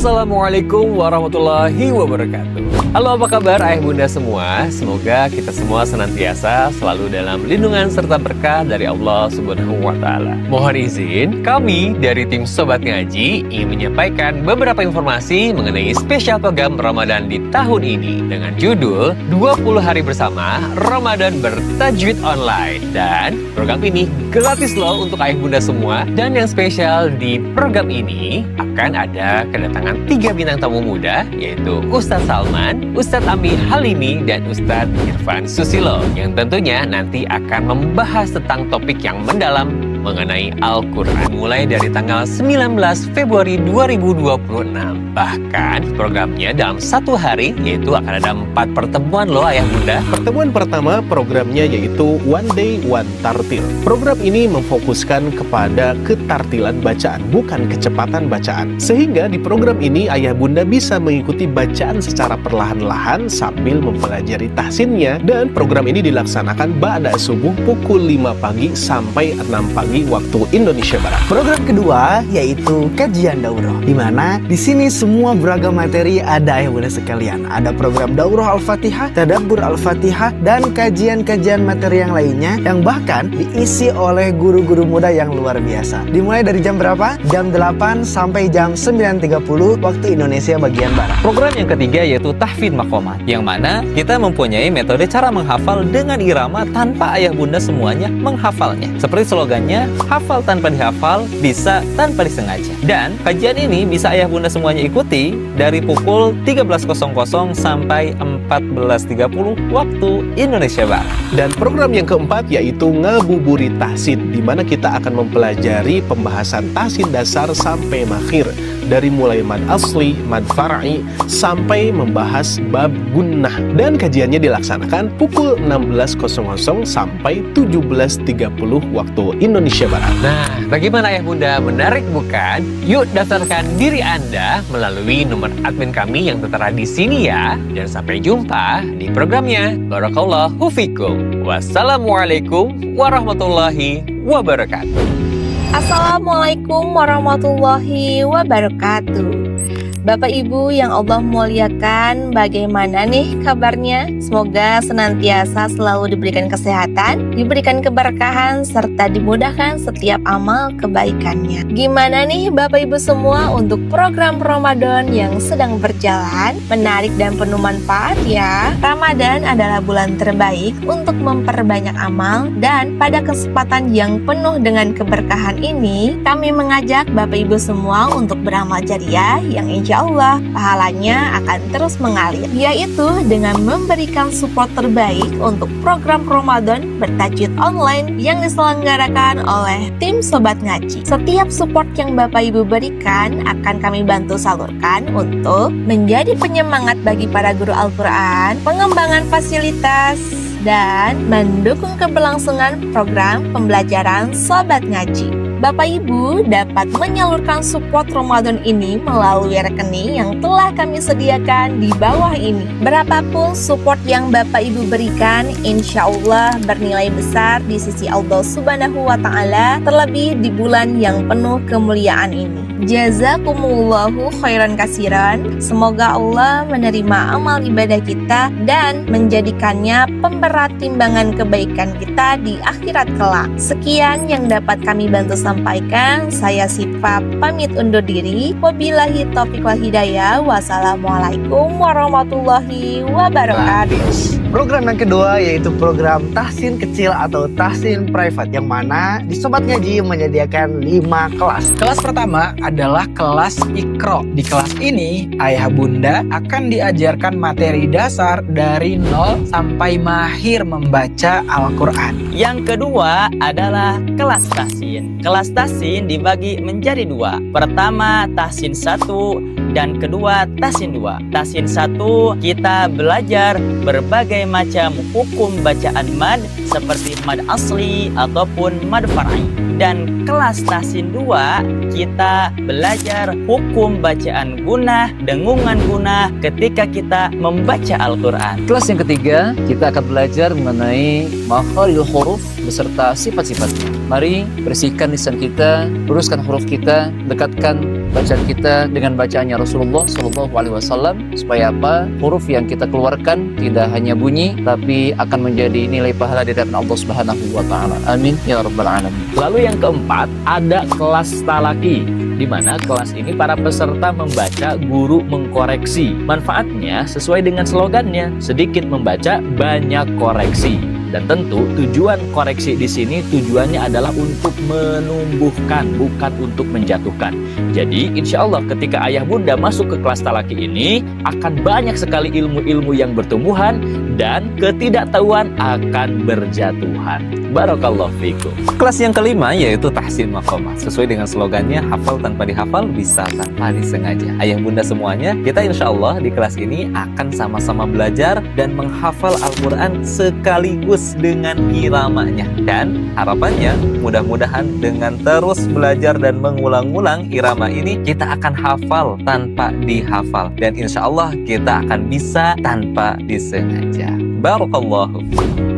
Assalamualaikum warahmatullahi wabarakatuh. Halo, apa kabar ayah bunda semua? Semoga kita semua senantiasa selalu dalam lindungan serta berkah dari Allah Subhanahu wa Ta'ala. Mohon izin, kami dari tim Sobat Ngaji ingin menyampaikan beberapa informasi mengenai spesial program Ramadan di tahun ini dengan judul 20 hari bersama Ramadan bertajwid online. Dan program ini gratis loh untuk ayah bunda semua. Dan yang spesial di program ini akan ada kedatangan 3 bintang tamu muda, yaitu Ustadz Salman, Ustadz Ami Halimi, dan Ustadz Irfan Susilo, yang tentunya nanti akan membahas tentang topik yang mendalam mengenai Al-Quran mulai dari tanggal 19 Februari 2026. Bahkan programnya dalam 1 hari, yaitu akan ada 4 pertemuan loh ayah bunda. Pertemuan pertama programnya yaitu One Day One Tartil. Program ini memfokuskan kepada ketartilan bacaan, bukan kecepatan bacaan. Sehingga di program ini ayah bunda bisa mengikuti bacaan secara perlahan-lahan sambil mempelajari tahsinnya. Dan program ini dilaksanakan ba'da subuh pukul 5 pagi sampai 6 pagi waktu Indonesia Barat. Program kedua yaitu kajian daurah, di mana di sini semua beragam materi ada ya bunda sekalian. Ada program daurah Al-Fatihah, tadabbur Al-Fatihah, dan kajian-kajian materi yang lainnya yang bahkan diisi oleh guru-guru muda yang luar biasa. Dimulai dari jam berapa? Jam 8 sampai jam 9.30 waktu Indonesia bagian Barat. Program yang ketiga yaitu tahfidz maqamat, yang mana kita mempunyai metode cara menghafal dengan irama tanpa ayah bunda semuanya menghafalnya. Seperti slogannya, hafal tanpa dihafal, bisa tanpa disengaja. Dan kajian ini bisa ayah bunda semuanya ikuti dari pukul 13.00 sampai 14.30 waktu Indonesia Barat. Dan program yang keempat yaitu Ngabuburit Tahsin, di mana kita akan mempelajari pembahasan tahsin dasar sampai makhir, dari mulai mad asli, mad far'i, sampai membahas bab gunnah. Dan kajiannya dilaksanakan pukul 16.00 sampai 17.30 waktu Indonesia Barat. Nah, bagaimana ayah bunda, menarik bukan? Yuk daftarkan diri Anda melalui nomor admin kami yang tertera di sini ya. Dan sampai jumpa di programnya. Barakallahu fikum. Wassalamualaikum warahmatullahi wabarakatuh. Assalamualaikum warahmatullahi wabarakatuh. Bapak Ibu yang Allah muliakan, bagaimana nih kabarnya? Semoga senantiasa selalu diberikan kesehatan, diberikan keberkahan, serta dimudahkan setiap amal kebaikannya. Gimana nih Bapak Ibu semua untuk program Ramadan yang sedang berjalan? Menarik dan penuh manfaat ya. Ramadan adalah bulan terbaik untuk memperbanyak amal, dan pada kesempatan yang penuh dengan keberkahan ini, kami mengajak Bapak Ibu semua untuk beramal jariah yang insya Allah pahalanya akan terus mengalir, yaitu dengan memberikan support terbaik untuk program Ramadan bertajwid online yang diselenggarakan oleh tim Sobat Ngaji. Setiap support yang Bapak Ibu berikan akan kami bantu salurkan untuk menjadi penyemangat bagi para guru Al-Quran, pengembangan fasilitas, dan mendukung keberlangsungan program pembelajaran Sobat Ngaji. Bapak Ibu dapat menyalurkan support Ramadan ini melalui rekening yang telah kami sediakan di bawah ini. Berapapun support yang Bapak Ibu berikan, insya Allah bernilai besar di sisi Allah Subhanahu wa Ta'ala, terlebih di bulan yang penuh kemuliaan ini. Jazakumullahu khairan kasiran. Semoga Allah menerima amal ibadah kita dan menjadikannya pemberat timbangan kebaikan kita di akhirat kelak. Sekian yang dapat kami bantu sampaikan. Saya Sifa pamit undur diri. Wabillahi taufiq wal hidayah. Wassalamualaikum warahmatullahi wabarakatuh. Program yang kedua yaitu program tahsin kecil atau tahsin private, yang mana di Sobat Ngaji menyediakan 5 kelas. Kelas pertama adalah kelas Iqra. Di kelas ini, ayah bunda akan diajarkan materi dasar dari 0 sampai mahir membaca Al-Quran. Yang kedua adalah kelas tahsin. Kelas tahsin dibagi menjadi 2. Pertama tahsin 1 dan kedua tahsin 2. Tahsin 1 kita belajar berbagai macam hukum bacaan mad seperti mad asli ataupun mad far'i. Dan kelas tahsin 2 kita belajar hukum bacaan gunah, dengungan gunah ketika kita membaca Al-Quran. Kelas yang ketiga, kita akan belajar mengenai makharijul huruf beserta sifat-sifatnya. Mari bersihkan lisan kita, luruskan huruf kita, dekatkan bacaan kita dengan bacaannya Rasulullah Shallallahu Alaihi Wasallam, supaya apa? Huruf yang kita keluarkan tidak hanya bunyi, tapi akan menjadi nilai pahala di hadapan Allah Subhanahu Wa Taala. Amin ya rabbal alamin. Lalu yang keempat, ada kelas talaki, di mana kelas ini para peserta membaca, guru mengkoreksi. Manfaatnya sesuai dengan slogannya, sedikit membaca, banyak koreksi. Dan tentu tujuan koreksi di sini tujuannya adalah untuk menumbuhkan, bukan untuk menjatuhkan. Jadi insya Allah ketika ayah bunda masuk ke kelas talaki ini, akan banyak sekali ilmu-ilmu yang bertumbuhan dan ketidaktahuan akan berjatuhan. Barakallahu fikum. Kelas yang kelima yaitu tahsin maqamat. Sesuai dengan slogannya, hafal tanpa dihafal, bisa tanpa disengaja. Ayah bunda semuanya, kita insya Allah di kelas ini akan sama-sama belajar dan menghafal Al-Quran sekaligus dengan iramanya. Dan harapannya mudah-mudahan dengan terus belajar dan mengulang-ulang irama ini, kita akan hafal tanpa dihafal. Dan insya Allah kita akan bisa tanpa disengaja. Barakallahu.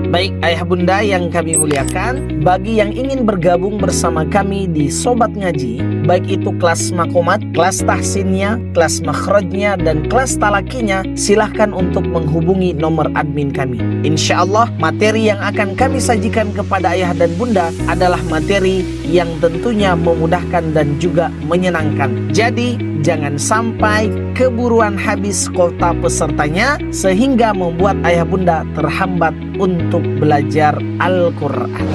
Baik ayah bunda yang kami muliakan, bagi yang ingin bergabung bersama kami di Sobat Ngaji, baik itu kelas makomat, kelas tahsinnya, kelas makhrajnya, dan kelas talakinya, silahkan untuk menghubungi nomor admin kami. Insya Allah materi yang akan kami sajikan kepada ayah dan bunda adalah materi yang tentunya memudahkan dan juga menyenangkan. Jadi jangan sampai keburuan habis kuota pesertanya sehingga membuat ayah bunda terhambat untuk belajar Al-Quran.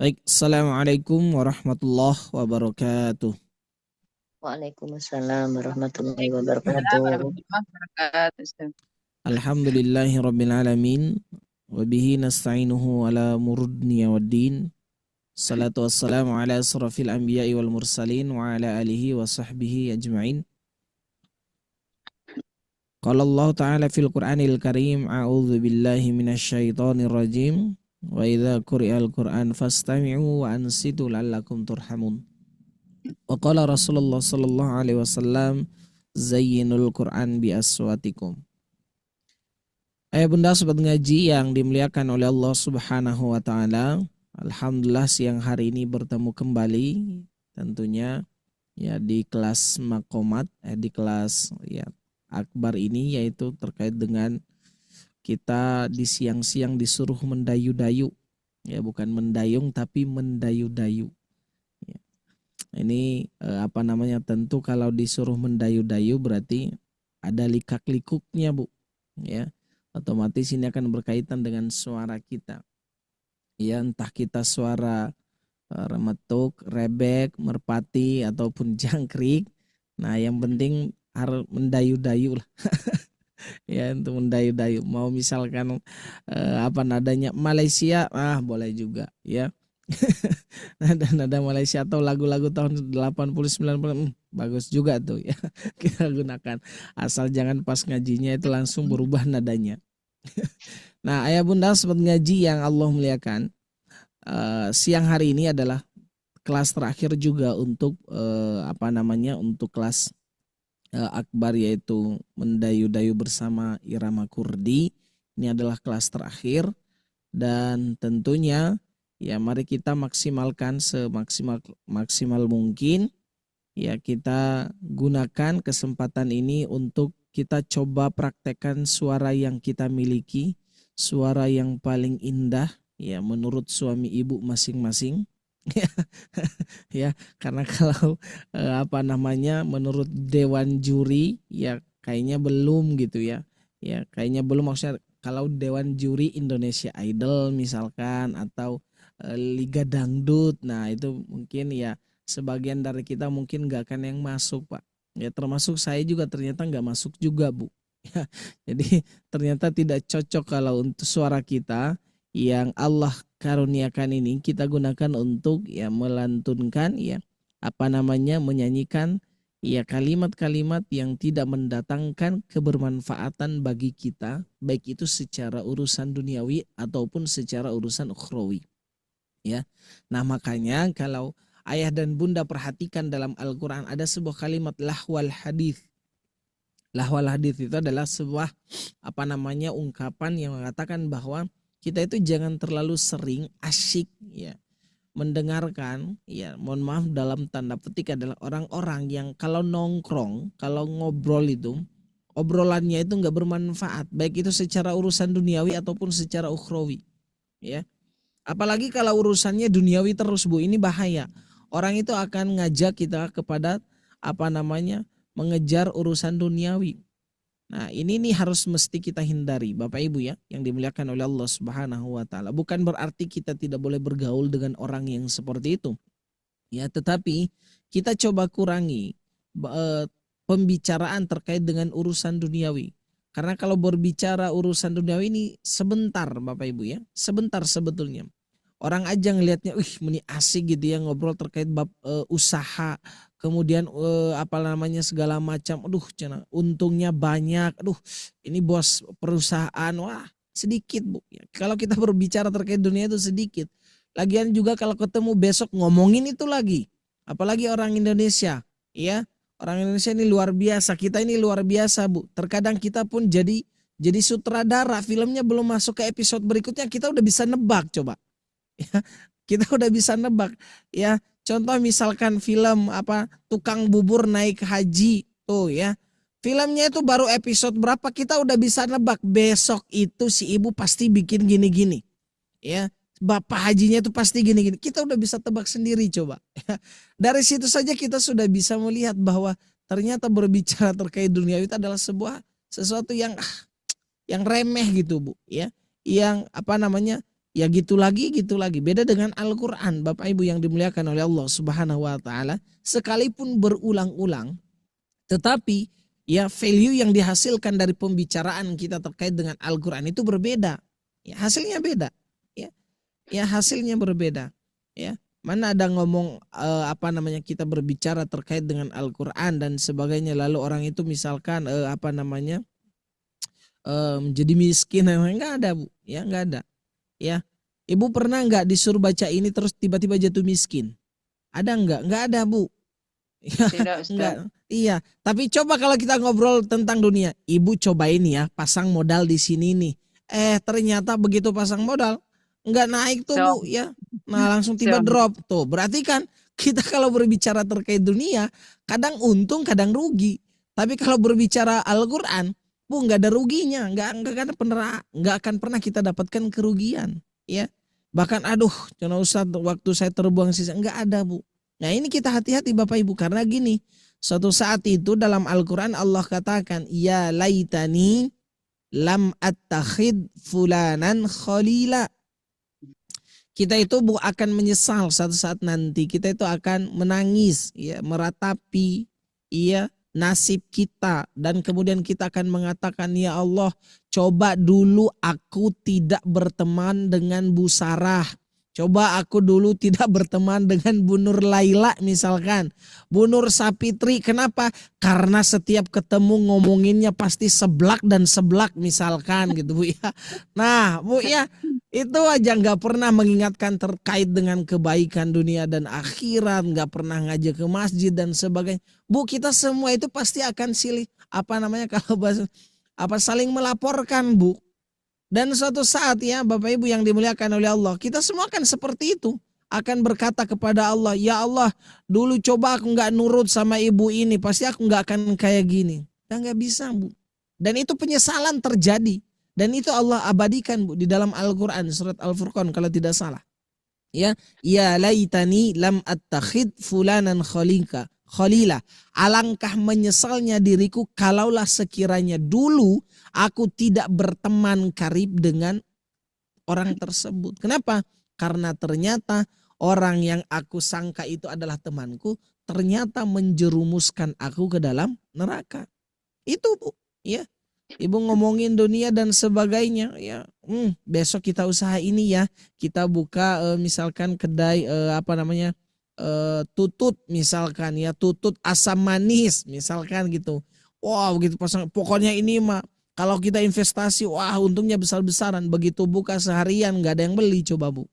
Baik, Assalamualaikum warahmatullahi wabarakatuh. Waalaikumsalam warahmatullahi wabarakatuh. Alhamdulillahi rabbil alamin, wabihi nasta'inuhu ala murudni waddin. Salatu wassalamu ala asrafil anbiya'i wal mursalin wa ala alihi wa sahbihi ajma'in. Qala Allah ta'ala fil Qur'anil Karim, a'udzu billahi minasyaitonir rajim. Wa idza quri'al Qur'an fastami'u wa ansitu la'allakum turhamun. Wa qala Rasulullah sallallahu alaihi wasallam, zayyinul Qur'an bi aswatikum. Ayah bunda sobat ngaji yang dimuliakan oleh Allah Subhanahu wa taala, alhamdulillah siang hari ini bertemu kembali tentunya ya di kelas makomat, di kelas ya akbar ini, yaitu terkait dengan kita di siang-siang disuruh mendayu-dayu, ya bukan mendayung tapi mendayu-dayu. Ya. Ini tentu kalau disuruh mendayu-dayu berarti ada likak-likuknya bu, ya otomatis ini akan berkaitan dengan suara kita. Ya entah kita suara remetuk, rebek, merpati ataupun jangkrik. Nah yang penting harus mendayu-dayu lah. Ya untuk mendayu-dayu, mau misalkan nadanya Malaysia, boleh juga ya. Nada Malaysia atau lagu-lagu tahun 80 90 bagus juga tuh ya. Kita gunakan, asal jangan pas ngajinya itu langsung berubah nadanya. Nah ayah bunda sobat ngaji yang Allah muliakan, siang hari ini adalah kelas terakhir juga untuk untuk kelas akbar, yaitu mendayu-dayu bersama irama kurdi. Ini adalah kelas terakhir dan tentunya ya mari kita maksimalkan semaksimal mungkin. Ya kita gunakan kesempatan ini untuk kita coba praktekkan suara yang kita miliki, suara yang paling indah ya menurut suami ibu masing-masing. Ya karena kalau menurut dewan juri ya kayaknya belum gitu ya kayaknya belum, maksudnya kalau dewan juri Indonesia Idol misalkan atau Liga Dangdut, nah itu mungkin ya sebagian dari kita mungkin nggak akan yang masuk pak ya, termasuk saya juga ternyata nggak masuk juga bu ya, jadi ternyata tidak cocok kalau untuk suara kita yang Allah karuniakan ini kita gunakan untuk ya melantunkan ya menyanyikan ya kalimat-kalimat yang tidak mendatangkan kebermanfaatan bagi kita, baik itu secara urusan duniawi ataupun secara urusan ukhrawi. Ya. Nah, makanya kalau ayah dan bunda perhatikan dalam Al-Qur'an ada sebuah kalimat lahwal hadis. Lahwal hadis itu adalah sebuah ungkapan yang mengatakan bahwa kita itu jangan terlalu sering asyik ya mendengarkan, ya mohon maaf dalam tanda petik adalah orang-orang yang kalau nongkrong, kalau ngobrol itu obrolannya itu nggak bermanfaat, baik itu secara urusan duniawi ataupun secara ukhrawi, ya. Apalagi kalau urusannya duniawi terus, Bu, ini bahaya. Orang itu akan ngajak kita kepada mengejar urusan duniawi. Nah, ini nih harus mesti kita hindari, Bapak Ibu ya, yang dimuliakan oleh Allah Subhanahu wa taala. Bukan berarti kita tidak boleh bergaul dengan orang yang seperti itu. Ya, tetapi kita coba kurangi pembicaraan terkait dengan urusan duniawi. Karena kalau berbicara urusan duniawi ini sebentar, Bapak Ibu ya, sebentar sebetulnya. Orang aja ngelihatnya, ini asik gitu ya ngobrol terkait bab usaha, kemudian segala macam. Aduh, untungnya banyak. Aduh, ini bos perusahaan, wah sedikit, Bu. Ya, kalau kita berbicara terkait dunia itu sedikit. Lagian juga kalau ketemu besok ngomongin itu lagi. Apalagi orang Indonesia, ya. Orang Indonesia ini luar biasa, kita ini luar biasa, Bu. Terkadang kita pun jadi sutradara, filmnya belum masuk ke episode berikutnya kita udah bisa nebak coba. Ya, kita udah bisa nebak ya. Contoh misalkan film tukang bubur naik haji tuh ya. Filmnya itu baru episode berapa kita udah bisa nebak besok itu si ibu pasti bikin gini-gini. Ya, bapak hajinya itu pasti gini-gini. Kita udah bisa tebak sendiri coba. Ya. Dari situ saja kita sudah bisa melihat bahwa ternyata berbicara terkait dunia itu adalah sesuatu yang remeh gitu, Bu, ya. Yang ya gitu lagi. Beda dengan Al-Quran, Bapak Ibu yang dimuliakan oleh Allah Subhanahu wa taala, sekalipun berulang-ulang, tetapi ya value yang dihasilkan dari pembicaraan kita terkait dengan Al-Quran itu berbeda. Ya, hasilnya beda. Ya hasilnya berbeda. Ya, mana ada ngomong kita berbicara terkait dengan Al-Quran dan sebagainya, lalu orang itu misalkan jadi miskin, enggak ada, Bu. Ya, enggak ada. Ya, Ibu pernah nggak disuruh baca ini terus tiba-tiba jatuh miskin? Ada nggak? Nggak ada, Bu. Ya, Tidak, Ustaz. enggak. Iya, tapi coba kalau kita ngobrol tentang dunia, Ibu cobain ya pasang modal di sini nih. Ternyata begitu pasang modal nggak naik tuh, Bu, ya. Nah, langsung tiba drop. Tuh, berarti kan kita kalau berbicara terkait dunia, kadang untung, kadang rugi. Tapi kalau berbicara Al-Qur'an, Bu, nggak ada ruginya, nggak akan pernah kita dapatkan kerugian, ya. Bahkan contoh Ustaz, waktu saya terbuang sisa, nggak ada, Bu. Nah, ini kita hati-hati Bapak Ibu, karena gini, suatu saat itu dalam Al-Quran Allah katakan, ya laitani lam attakhid fulanan khalila. Kita itu akan menyesal suatu saat nanti, kita itu akan menangis, ya, meratapi, ya, nasib kita, dan kemudian kita akan mengatakan, ya Allah, coba dulu aku tidak berteman dengan Bu Sarah, coba aku dulu tidak berteman dengan Bu Nur Laila misalkan, Bu Nur Sapitri. Kenapa? Karena setiap ketemu ngomonginnya pasti seblak dan seblak misalkan gitu, Bu ya. Nah, Bu ya, itu aja nggak pernah mengingatkan terkait dengan kebaikan dunia dan akhirat, nggak pernah ngajak ke masjid dan sebagainya. Bu, kita semua itu pasti akan saling melaporkan, Bu. Dan suatu saat ya Bapak Ibu yang dimuliakan oleh Allah, kita semua akan seperti itu. Akan berkata kepada Allah, ya Allah, dulu coba aku nggak nurut sama ibu ini, pasti aku nggak akan kayak gini. Nggak bisa, Bu. Dan itu penyesalan terjadi. Dan itu Allah abadikan, Bu, di dalam Al-Quran surat Al-Furqan kalau tidak salah. Ya laitani lam attakhid fulanan khalila. Alangkah menyesalnya diriku kalaulah sekiranya dulu aku tidak berteman karib dengan orang tersebut. Kenapa? Karena ternyata orang yang aku sangka itu adalah temanku ternyata menjerumuskan aku ke dalam neraka. Itu, Bu, ya. Ibu ngomongin dunia dan sebagainya, ya. Besok kita usaha ini ya, kita buka misalkan kedai tutut misalkan ya, tutut asam manis misalkan gitu. Wow gitu pasang, pokoknya ini mah kalau kita investasi wah untungnya besar-besaran. Begitu buka seharian nggak ada yang beli, coba Bu.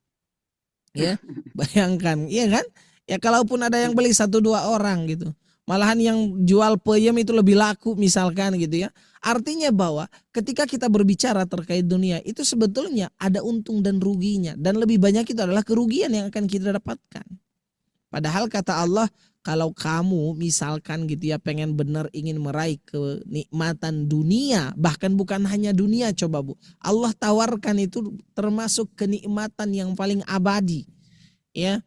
Ya bayangkan, iya kan? Ya kalaupun ada yang beli 1-2 orang gitu. Malahan yang jual peyem itu lebih laku misalkan gitu ya. Artinya bahwa ketika kita berbicara terkait dunia itu sebetulnya ada untung dan ruginya. Dan lebih banyak itu adalah kerugian yang akan kita dapatkan. Padahal kata Allah, kalau kamu misalkan gitu ya pengen benar ingin meraih kenikmatan dunia, bahkan bukan hanya dunia, coba Bu. Allah tawarkan itu termasuk kenikmatan yang paling abadi. Ya.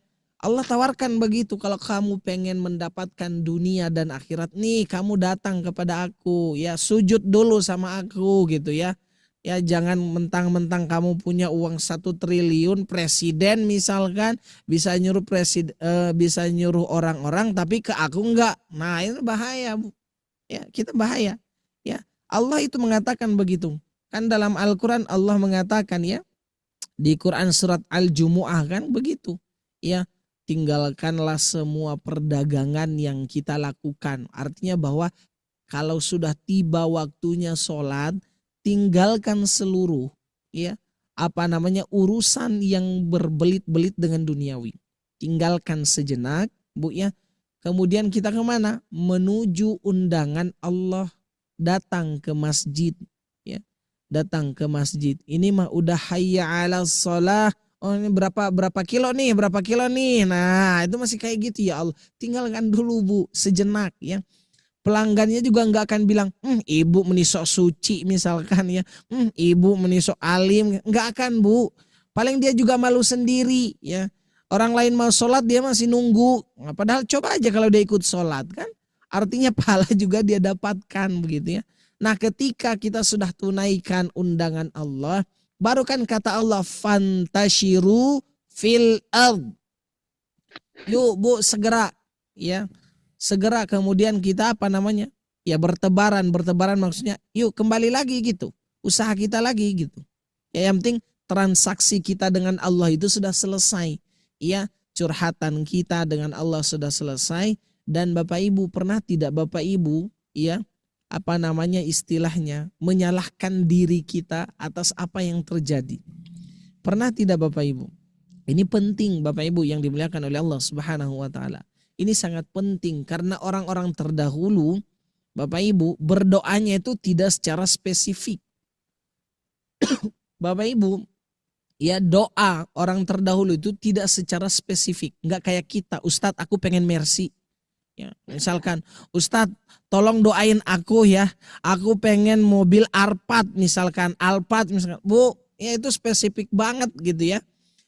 Allah tawarkan begitu, kalau kamu pengen mendapatkan dunia dan akhirat nih, kamu datang kepada aku, ya sujud dulu sama aku gitu ya. Ya jangan mentang-mentang kamu punya uang 1 triliun, presiden misalkan bisa nyuruh bisa nyuruh orang-orang tapi ke aku enggak. Nah, itu bahaya, Bu. Ya, kita bahaya. Ya, Allah itu mengatakan begitu. Kan dalam Al-Qur'an Allah mengatakan ya, di Quran surat Al-Jumu'ah kan begitu. Ya, tinggalkanlah semua perdagangan yang kita lakukan. Artinya bahwa kalau sudah tiba waktunya sholat, tinggalkan seluruh ya urusan yang berbelit-belit dengan duniawi. Tinggalkan sejenak, Bu ya. Kemudian kita kemana? Menuju undangan Allah, datang ke masjid ya. Datang ke masjid. Ini mah udah hayya 'alas shalah. Oh ini berapa kilo nih? Berapa kilo nih? Nah, itu masih kayak gitu ya Allah. Tinggalkan dulu Bu sejenak ya. Pelanggannya juga nggak akan bilang, ibu menisok suci misalkan ya, ibu menisok alim, nggak akan Bu. Paling dia juga malu sendiri ya. Orang lain mau sholat dia masih nunggu. Nah, padahal coba aja kalau dia ikut sholat kan, artinya pahala juga dia dapatkan begitu ya. Nah ketika kita sudah tunaikan undangan Allah, baru kan kata Allah fantashiru fil ard. Yuk Bu segera ya. Segera kemudian kita ya bertebaran maksudnya yuk kembali lagi gitu, usaha kita lagi gitu ya. Yang penting transaksi kita dengan Allah itu sudah selesai ya, curhatan kita dengan Allah sudah selesai. Dan Bapak Ibu pernah tidak Bapak Ibu ya istilahnya menyalahkan diri kita atas apa yang terjadi? Pernah tidak Bapak Ibu? Ini penting Bapak Ibu yang dimuliakan oleh Allah Subhanahu wa taala. Ini sangat penting karena orang-orang terdahulu Bapak Ibu berdoanya itu tidak secara spesifik. Bapak Ibu ya, doa orang terdahulu itu tidak secara spesifik. Enggak kayak kita, Ustadz aku pengen mercy. Ya, misalkan Ustadz tolong doain aku ya, aku pengen mobil Alphard misalkan, Bu ya itu spesifik banget gitu ya.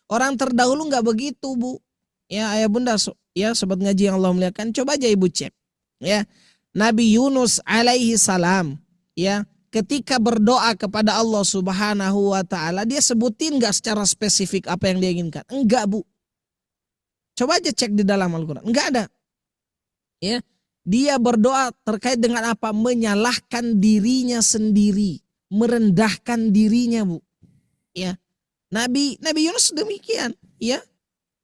Orang terdahulu enggak begitu Bu. Ya ayah bunda ya sobat ngaji yang Allah muliakan, coba aja Ibu cek ya. Nabi Yunus alaihi salam ya ketika berdoa kepada Allah Subhanahu wa taala, dia sebutin enggak secara spesifik apa yang dia inginkan? Enggak Bu. Coba aja cek di dalam Al-Qur'an, enggak ada. Ya, dia berdoa terkait dengan apa? Menyalahkan dirinya sendiri, merendahkan dirinya Bu. Ya. Nabi Yunus demikian ya.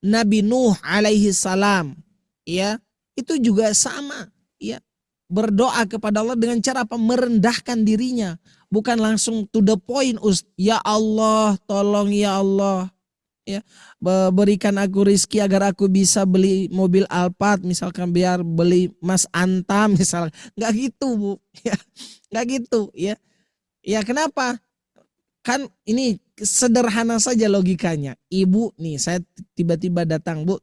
Nabi Nuh alaihi salam ya itu juga sama ya, berdoa kepada Allah dengan cara apa? Merendahkan dirinya, bukan langsung to the point. Ya Allah tolong ya Allah ya berikan aku rizki agar aku bisa beli mobil Alphard misalkan, biar beli Mas Antam misal. Nggak gitu Bu ya, nggak gitu ya. Ya kenapa? Kan ini sederhana saja logikanya. Ibu nih saya tiba-tiba datang, Bu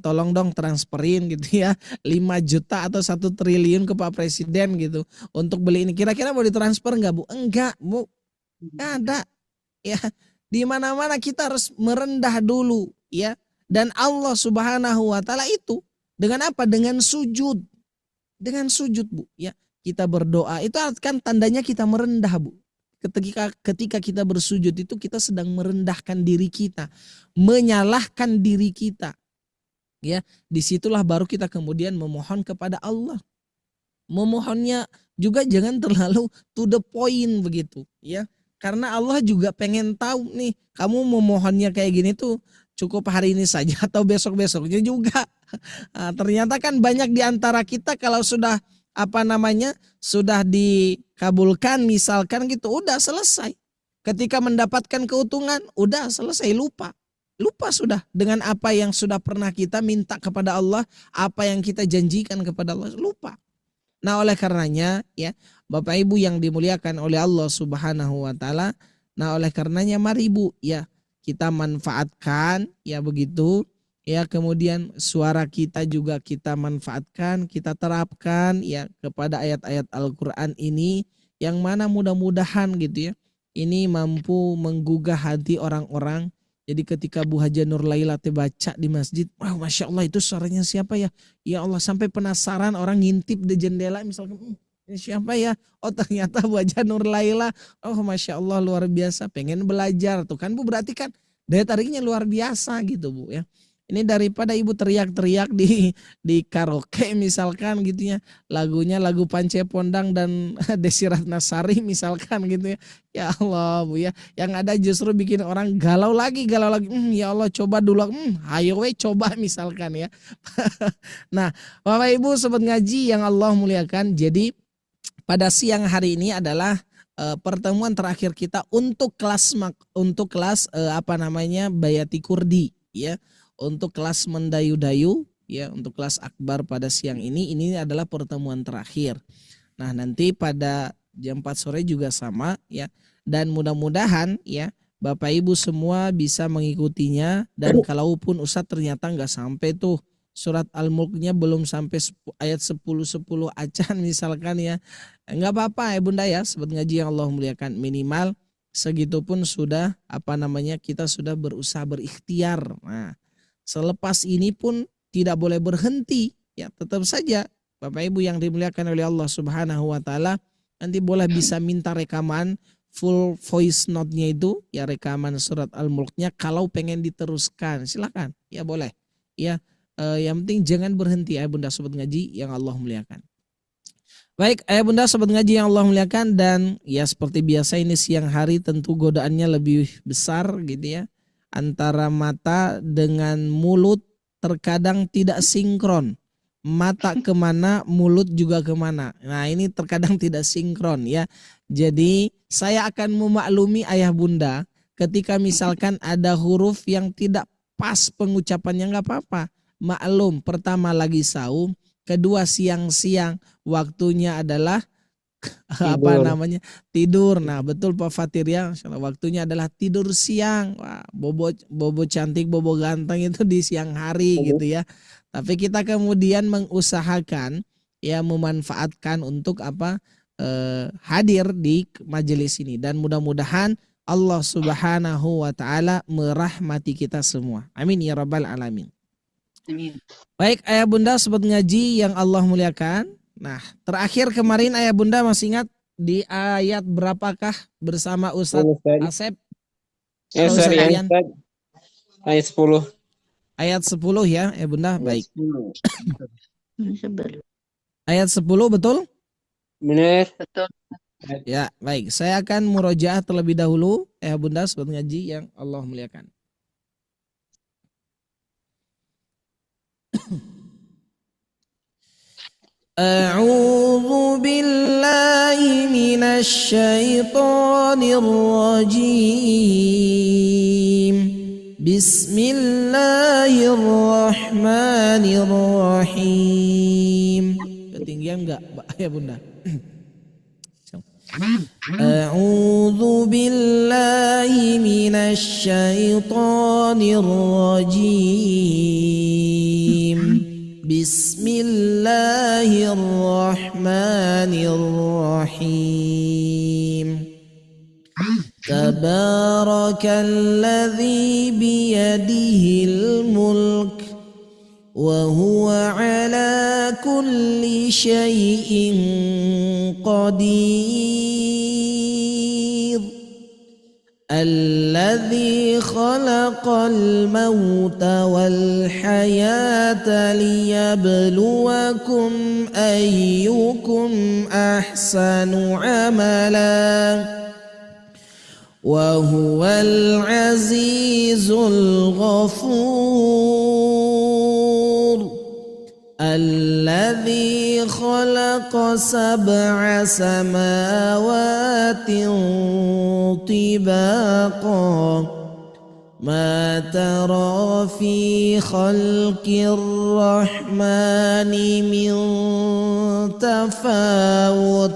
tolong dong transferin gitu ya 5 juta atau 1 triliun ke Pak Presiden gitu untuk beli ini. Kira-kira mau ditransfer enggak Bu? Enggak Bu, enggak ada ya. Di mana-mana kita harus merendah dulu ya. Dan Allah Subhanahu wa taala itu dengan apa? Dengan sujud. Dengan sujud Bu ya. Kita berdoa itu kan tandanya kita merendah Bu. Ketika kita bersujud itu kita sedang merendahkan diri kita, menyalahkan diri kita. Ya, disitulah baru kita kemudian memohon kepada Allah. Memohonnya juga jangan terlalu to the point begitu, ya. Karena Allah juga pengen tahu nih, kamu memohonnya kayak gini tuh cukup hari ini saja atau besok-besoknya juga. Ternyata kan banyak di antara kita kalau sudah sudah dikabulkan misalkan gitu, udah selesai. Ketika mendapatkan keuntungan, udah selesai, lupa sudah dengan apa yang sudah pernah kita minta kepada Allah, apa yang kita janjikan kepada Allah, lupa. Nah, oleh karenanya ya Bapak Ibu yang dimuliakan oleh Allah Subhanahu wa taala, nah oleh karenanya mari Bu ya kita manfaatkan ya begitu ya, kemudian suara kita juga kita manfaatkan, kita terapkan ya kepada ayat-ayat Al-Qur'an ini yang mana mudah-mudahan gitu ya ini mampu menggugah hati orang-orang. Jadi ketika Bu Haja Nur Laila baca di masjid, wah Masya Allah itu suaranya siapa ya? Ya Allah, sampai penasaran orang ngintip di jendela misalkan, ini siapa ya? Oh ternyata Bu Haja Nur Laila. Oh Masya Allah luar biasa, pengen belajar tuh kan Bu, berarti kan daya tariknya luar biasa gitu Bu ya. Ini daripada Ibu teriak-teriak di karaoke misalkan gitu ya, lagunya lagu Pance Pondang dan Desi Ratnasari misalkan gitu ya. Ya Allah Bu ya, yang ada justru bikin orang galau lagi. Ya Allah coba dulu, ayo coba misalkan ya. Nah Bapak Ibu sobat ngaji yang Allah muliakan, jadi pada siang hari ini adalah pertemuan terakhir kita untuk kelas Bayati Kurdi ya. Untuk kelas mendayu-dayu ya, untuk kelas akbar pada siang ini adalah pertemuan terakhir. Nah, nanti pada jam 4 sore juga sama ya. Dan mudah-mudahan ya Bapak Ibu semua bisa mengikutinya, dan kalaupun Ustadz ternyata nggak sampai tuh surat Al-Mulknya belum sampai ayat 10 acan misalkan ya. Nggak apa-apa ya Bunda ya, sobat ngaji yang Allah muliakan, minimal segitu pun sudah kita sudah berusaha berikhtiar. Nah, selepas ini pun tidak boleh berhenti ya, tetap saja Bapak Ibu yang dimuliakan oleh Allah Subhanahu wa taala, nanti boleh bisa minta rekaman full voice note-nya itu ya, rekaman surat Al-Mulknya kalau pengen diteruskan silakan ya, boleh ya. Yang penting jangan berhenti ya Bunda sobat ngaji yang Allah muliakan. Baik ayah Bunda sobat ngaji yang Allah muliakan, dan ya seperti biasa ini siang hari tentu godaannya lebih besar gitu ya. Antara mata dengan mulut terkadang tidak sinkron. Mata kemana, mulut juga kemana. Nah ini terkadang tidak sinkron ya. Jadi saya akan memaklumi ayah bunda ketika misalkan ada huruf yang tidak pas pengucapannya, nggak apa-apa. Maklum, pertama lagi saum, kedua siang-siang, waktunya adalah tidur. Nah betul Pak Fatir ya, waktunya adalah tidur siang. Wah, bobo cantik, bobo ganteng itu di siang hari gitu ya. Tapi kita kemudian mengusahakan ya memanfaatkan untuk hadir di majelis ini, dan mudah-mudahan Allah Subhanahu wa taala merahmati kita semua. Amin ya rabbal alamin. Baik ayah bunda sobat ngaji yang Allah muliakan. Nah, terakhir kemarin ayah bunda masih ingat di ayat berapakah bersama Ustadz Asep? Ayat 10. Ayat 10 ya, bunda. Baik. Ayat 10 betul? Benar. Betul. Ya, baik. Saya akan murojaah terlebih dahulu ayah bunda sobat ngaji yang Allah muliakan. أعوذ بالله من الشيطان الرجيم بسم الله الرحمن الرحيم. Ketinggian enggak ya bunda? أعوذ بالله من الشيطان الرجيم بسم الله الرحمن الرحيم تبارك الذي بيده الملك وهو على كل شيء قدير الذي خلق الموت والحياة ليبلوكم أيكم أحسن عملا وهو العزيز الغفور الذي خلق 7 سماوات طباقا ما ترى في خلق الرحمن من تفاوت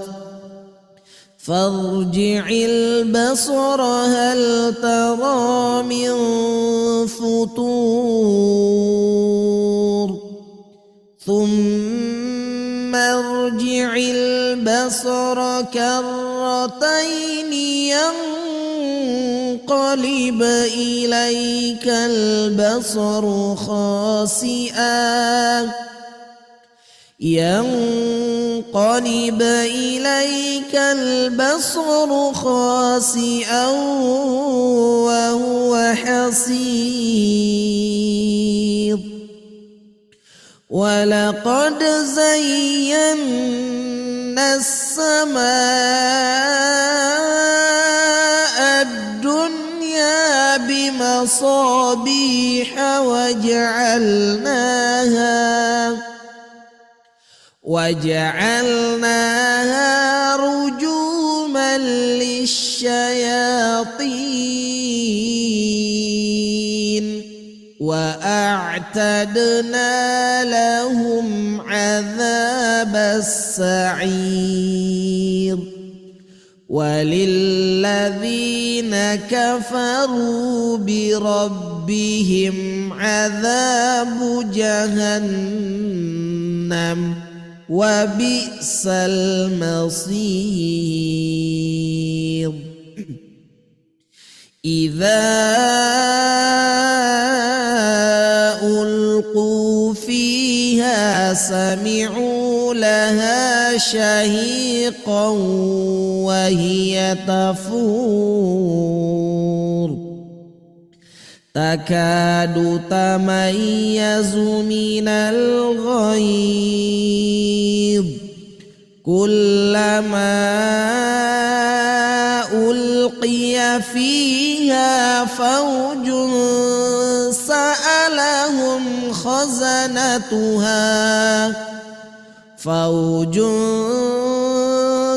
فارجع البصر هل ترى من فطور ثم ارجع البصر كرتين ينقلب إليك البصر خاسئا وهو حسير ولقد زينا السماء الدنيا بمصابيح وجعلناها رجوما للشياطين وأعتدنا لهم عذاب السعير وللذين كفروا بربهم عذاب جهنم وبئس المصير إذا ألقوا فيها سمعوا لها شهيقا وهي تفور تكاد تميز من الغيظ كلما ألقي فيها فوج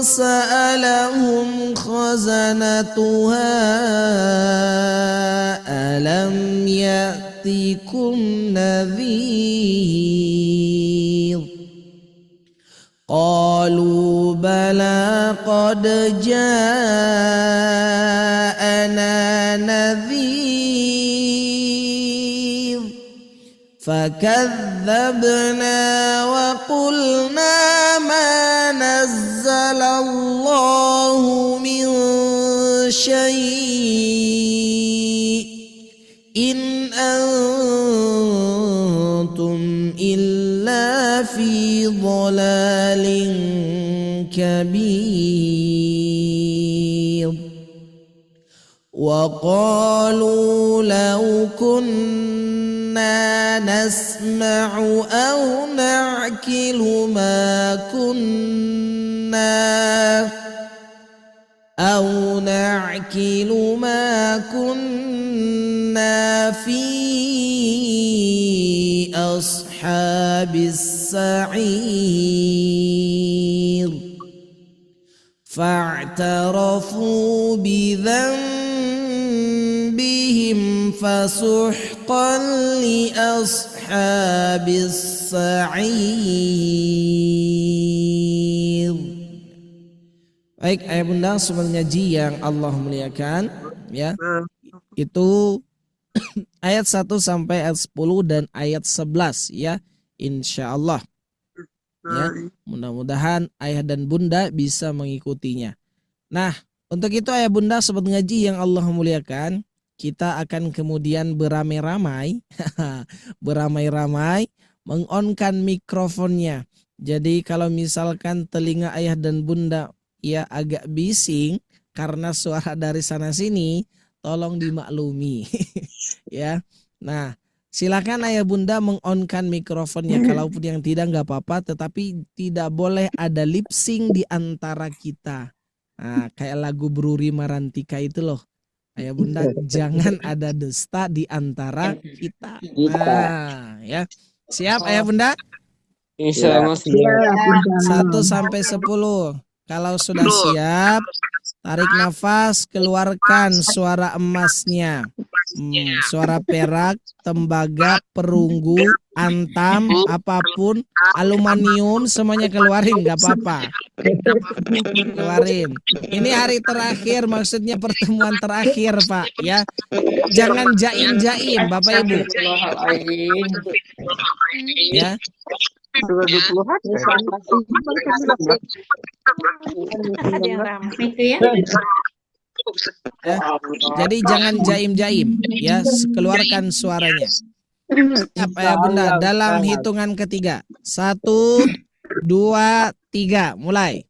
سألهم خزنتها ألم يأتكم نذير قالوا بلى قد جاءنا نذير فكذبنا وقلنا ما نزل الله من شيء إن أنتم إلا في ضلال كبير وقالوا لو كنا نسمع أو نعقل ما كنا في أصحاب السعير فاعترفوا بذنبهم فسحقا لأصحاب السعير. Baik ayah bunda sobat ngaji yang Allah muliakan, ya, itu ayat 1 sampai ayat 10 dan ayat 11 ya, insya Allah. Ya, mudah-mudahan ayah dan bunda bisa mengikutinya. Nah, untuk itu ayah bunda sobat ngaji yang Allah muliakan, kita akan kemudian beramai-ramai mengonkan mikrofonnya. Jadi kalau misalkan telinga ayah dan bunda ya agak bising karena suara dari sana sini, tolong dimaklumi. Ya. Nah, silakan ayah bunda mengonkan mikrofonnya. Kalaupun yang tidak nggak apa-apa, tetapi tidak boleh ada lip sync di antara kita. Nah, kayak lagu Bruri Marantika itu loh. Ayah bunda jangan ada dusta di antara kita. Nah, ya. Siap ayah bunda? Insya Allah siap. 1 sampai 10. Kalau sudah siap, tarik nafas, keluarkan suara emasnya. Suara perak, tembaga, perunggu, antam, apapun, aluminium, semuanya keluarin, nggak apa-apa. Keluarin. Ini hari terakhir, maksudnya pertemuan terakhir, Pak. Ya, jangan jaim-jaim, Bapak Ibu. Ya. Ya. Jadi jangan jaim-jaim, ya, keluarkan suaranya. Siap ya bunda, dalam hitungan ketiga. 1, 2, 3, mulai.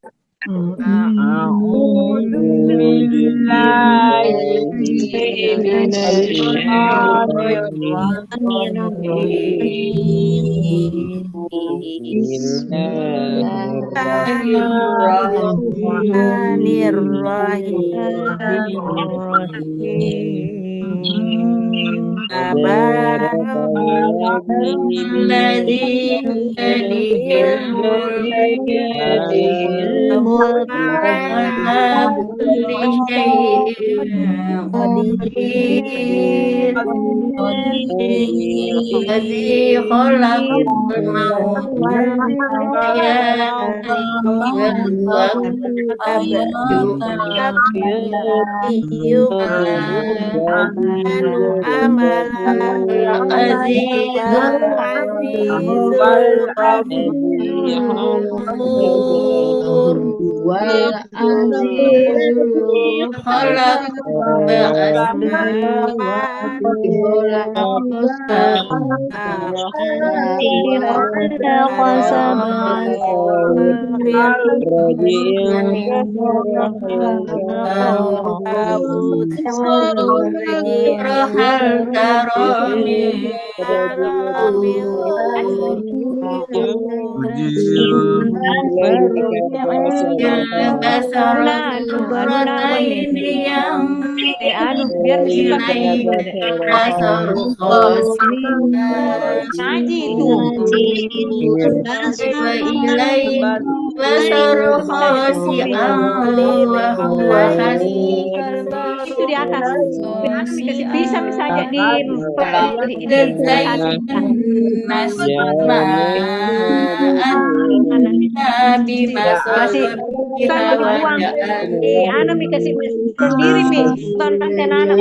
Itu di atas. Bisa misalnya di kasih sendiri mi tonton anak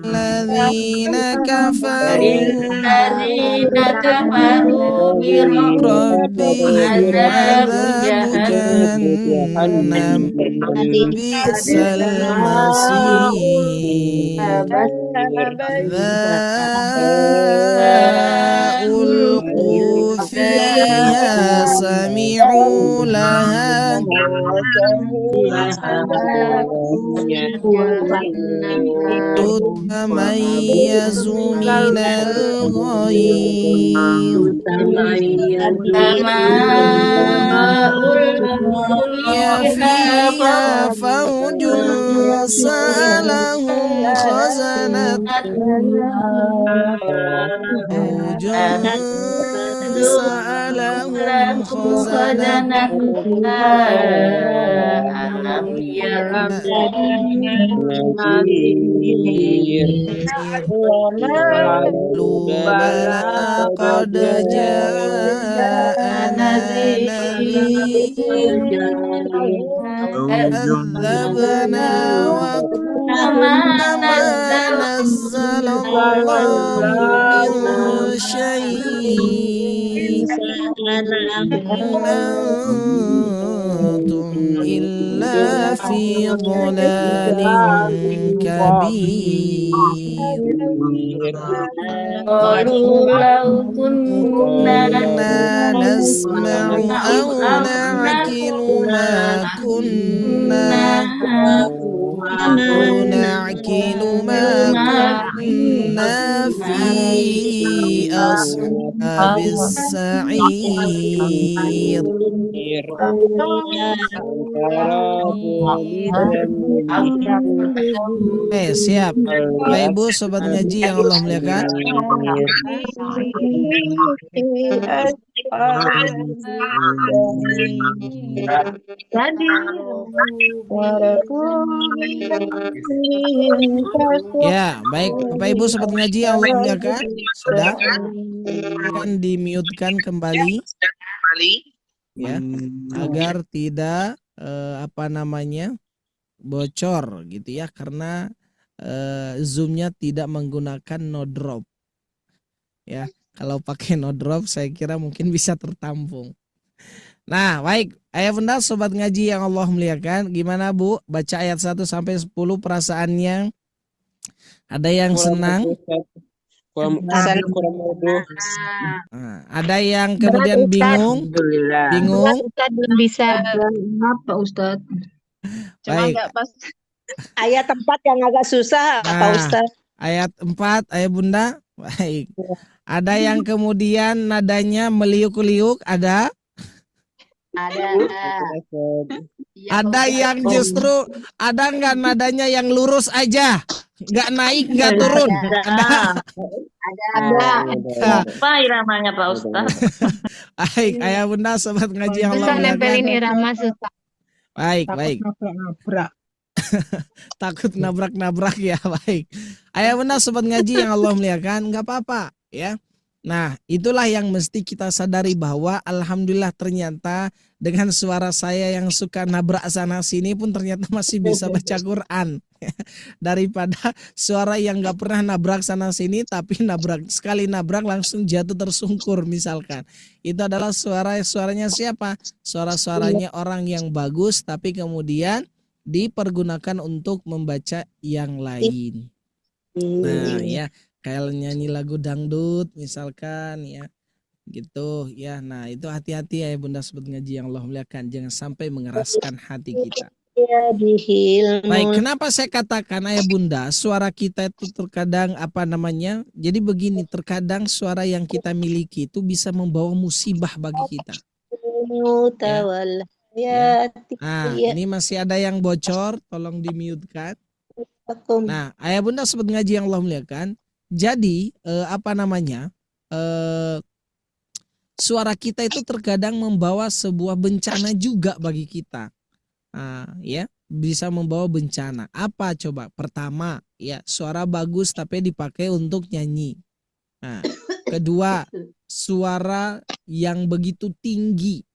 الذين كفروا بربهم عذاب جهنم بئس المصير إذا ألقوا فيها سمعوا لها تتميز من الغيظ فيها فوج سألهم خزنتها ألم بلى قد جاءنا نذير كذبنا وما نزل الله من شيء أنتم إلا في ضلال كبير قالوا لو كنا نسمع أو نعقل ما كنا bis-sa'ir. Siap. Bapak Ibu sobat ngaji yang Allah muliakan. Ya, baik Bapak Ibu sobat ngaji yang Allah muliakan, sudah akan di-mute-kan kembali ya, agar tidak bocor gitu ya, karena Zoom-nya tidak menggunakan no drop. Ya, kalau pakai no drop saya kira mungkin bisa tertampung. Nah, baik, ayah bunda sobat ngaji yang Allah muliakan, gimana Bu? Baca ayat 1 sampai 10 perasaannya. Ada yang senang? Ada yang kemudian bingung? Bingung? Ustaz belum bisa. Apa Ustaz? Baik. Ayat 4 yang agak susah, Pak Ustaz. Ayat 4, ayah bunda. Baik. Ada yang kemudian nadanya meliuk-liuk, ada? Ada yang justru, ada nggak nadanya yang lurus aja, nggak naik nggak turun? Ada. Apa iramanya Pak Ustaz? Baik, ayah bunda sobat ngaji yang Allah Susah muliakan. nempelin irama susah. Baik. Takut nabrak-nabrak ya, baik. Ayah bunda sobat ngaji yang Allah muliakan, nggak apa-apa ya. Nah, itulah yang mesti kita sadari bahwa alhamdulillah ternyata dengan suara saya yang suka nabrak sana sini pun ternyata masih bisa baca Quran. Daripada suara yang nggak pernah nabrak sana sini tapi sekali nabrak langsung jatuh tersungkur misalkan. Itu adalah suaranya siapa? Suaranya orang yang bagus tapi kemudian dipergunakan untuk membaca yang lain. Nah, ya. Kayak nyanyi lagu dangdut misalkan ya gitu ya. Nah itu hati-hati ya bunda sobat ngaji yang Allah muliakan, jangan sampai mengeraskan hati kita. Baik, kenapa saya katakan ayah bunda suara kita itu terkadang jadi begini, terkadang suara yang kita miliki itu bisa membawa musibah bagi kita ya. Nah ini masih ada yang bocor, tolong di-mute-kan. Nah ayah bunda sobat ngaji yang Allah muliakan, jadi suara kita itu terkadang membawa sebuah bencana juga bagi kita. Ya, bisa membawa bencana. Apa coba? Pertama, ya suara bagus tapi dipakai untuk nyanyi. Nah, kedua, suara yang begitu tinggi,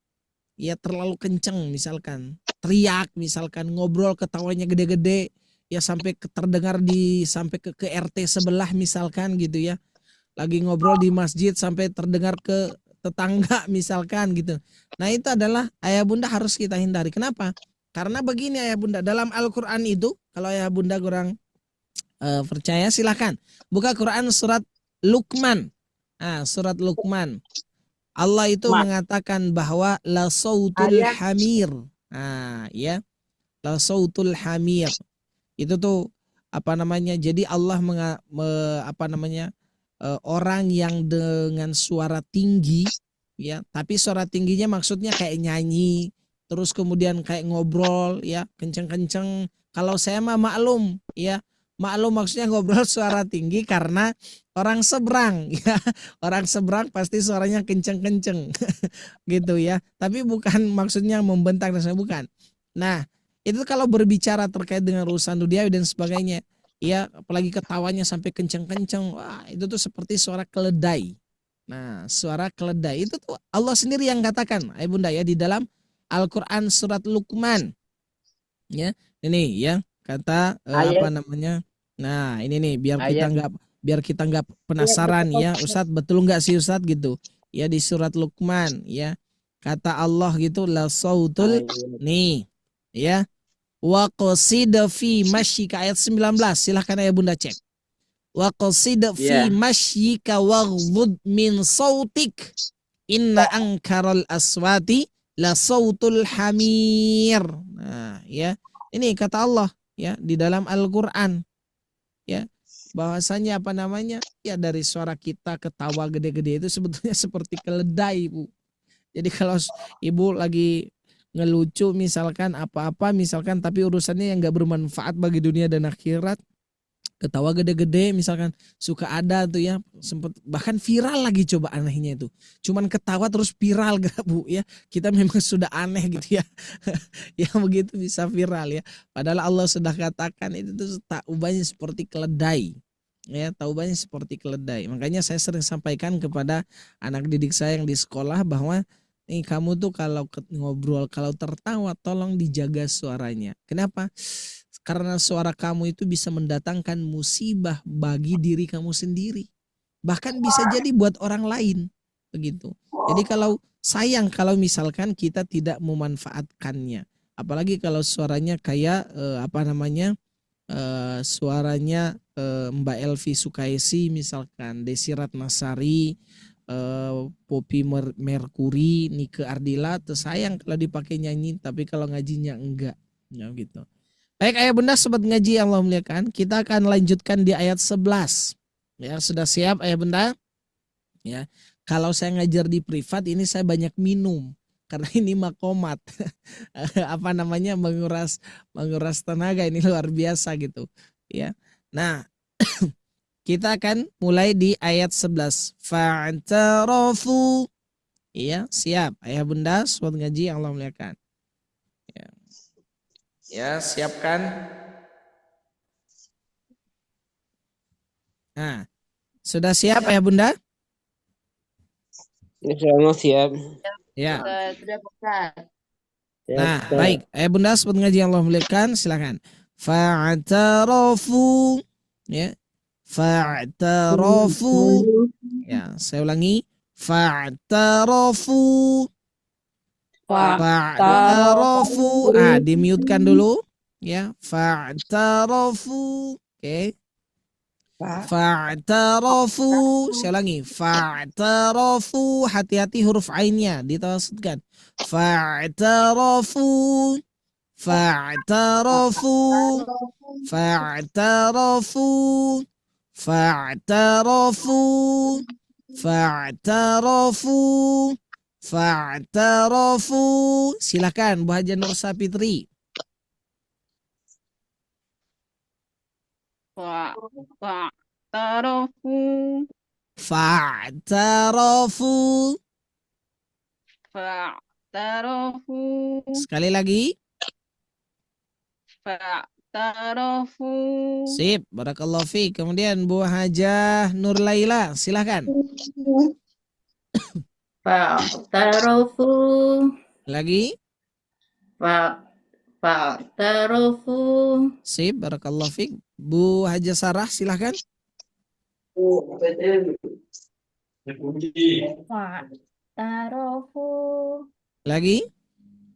ya terlalu kenceng misalkan, teriak misalkan, ngobrol ketawanya gede-gede. Ya sampai terdengar sampai ke RT sebelah misalkan gitu ya. Lagi ngobrol di masjid sampai terdengar ke tetangga misalkan gitu. Nah itu adalah ayah bunda harus kita hindari. Kenapa? Karena begini ayah bunda, dalam Al-Quran itu, kalau ayah bunda kurang percaya silahkan buka Quran surat Luqman. Surat Luqman. Allah itu mengatakan bahwa la sautul hamir. Ya. La sautul hamir. Itu tuh jadi Allah orang yang dengan suara tinggi ya, tapi suara tingginya maksudnya kayak nyanyi terus kemudian kayak ngobrol ya kenceng-kenceng. Kalau saya mah maklum maksudnya ngobrol suara tinggi karena orang seberang ya, orang seberang pasti suaranya kenceng-kenceng gitu ya, tapi bukan maksudnya membentak dan sebagainya, bukan. Nah itu kalau berbicara terkait dengan urusan duniawi dan sebagainya, ya apalagi ketawanya sampai kenceng-kenceng, wah itu tuh seperti suara keledai. Nah suara keledai itu tuh Allah sendiri yang katakan, ayah bunda ya, di dalam Al-Quran surat Luqman. Ya ini ya kata Nah ini nih biar kita nggak penasaran ya, Ustadz betul nggak sih Ustadz gitu? Ya di surat Luqman ya kata Allah gitu, la sautul nih ya. Wa qasida fi masyika ayat 19. Silahkan ayah bunda cek. Wa qasida fi masyika waghdud min sautik inna angkaral aswati la sautul hamir. Nah, ya. Ini kata Allah ya di dalam Al-Qur'an. Ya. bahwasanya apa namanya? Ya dari suara kita ketawa gede-gede itu sebetulnya seperti keledai, Bu. Jadi kalau ibu lagi ngelucu misalkan apa-apa misalkan tapi urusannya yang nggak bermanfaat bagi dunia dan akhirat, ketawa gede-gede misalkan suka ada tuh ya, sempet bahkan viral lagi, coba anehnya itu cuman ketawa terus viral gak Bu ya, kita memang sudah aneh gitu ya. Ya begitu bisa viral ya, padahal Allah sudah katakan itu tuh taubahnya seperti keledai ya, taubahnya seperti keledai. Makanya saya sering sampaikan kepada anak didik saya yang di sekolah bahwa kamu tuh kalau ngobrol, kalau tertawa tolong dijaga suaranya. Kenapa? Karena suara kamu itu bisa mendatangkan musibah bagi diri kamu sendiri. Bahkan bisa jadi buat orang lain. Begitu. Jadi kalau sayang kalau misalkan kita tidak memanfaatkannya. Apalagi kalau suaranya kayak suaranya Mbak Elvi Sukaisi misalkan, Desi Ratnasari, Poppy Mercury, Nike Ardila, tersayang kalau dipakai nyanyi, tapi kalau ngajinya enggak, ya gitu. Baik ayah bunda sobat ngaji yang Allah muliakan, kita akan lanjutkan di ayat 11. Ya, sudah siap ayah bunda? Ya, kalau saya ngajar di privat ini saya banyak minum karena ini makomat. menguras tenaga, ini luar biasa gitu. Ya. Nah, kita akan mulai di ayat 11. Fa'tarafu. Iya, siap. Ayah bunda, sobat ngaji yang Allah muliakan. Ya, siapkan. Nah, sudah siap ayah bunda? Insyaallah siap. Ya. Sudah Ustaz. Nah, baik. Ayah bunda, sobat ngaji yang Allah muliakan, silakan. Fa'tarafu. Ya. Fa'tarafu. Ya, saya ulangi. Fa'tarafu. Fa'tarafu. Di-mute-kan dulu. Ya, fa'tarafu. Oke. Fa'tarafu. Saya ulangi. Fa'tarafu. Hati-hati huruf ainnya ditawasudkan. Fa'tarafu. Fa'tarafu. Fa'tarafu. Fa'tarafu. Fa'tarafu. Fa'tarafu. Silakan Bu Haja Nur Sapitri. Fa'tarafu. Fa'tarafu. Fa'tarafu. Sekali lagi. Fa'tarafu. Sip, barakallahu fiik. Kemudian Bu Haja Nur Laila, silakan. Fa'tarafu. Lagi. Fa'tarafu. Sip, barakallahu fiik. Bu Haja Sarah, silakan. Fa'tarafu. Lagi.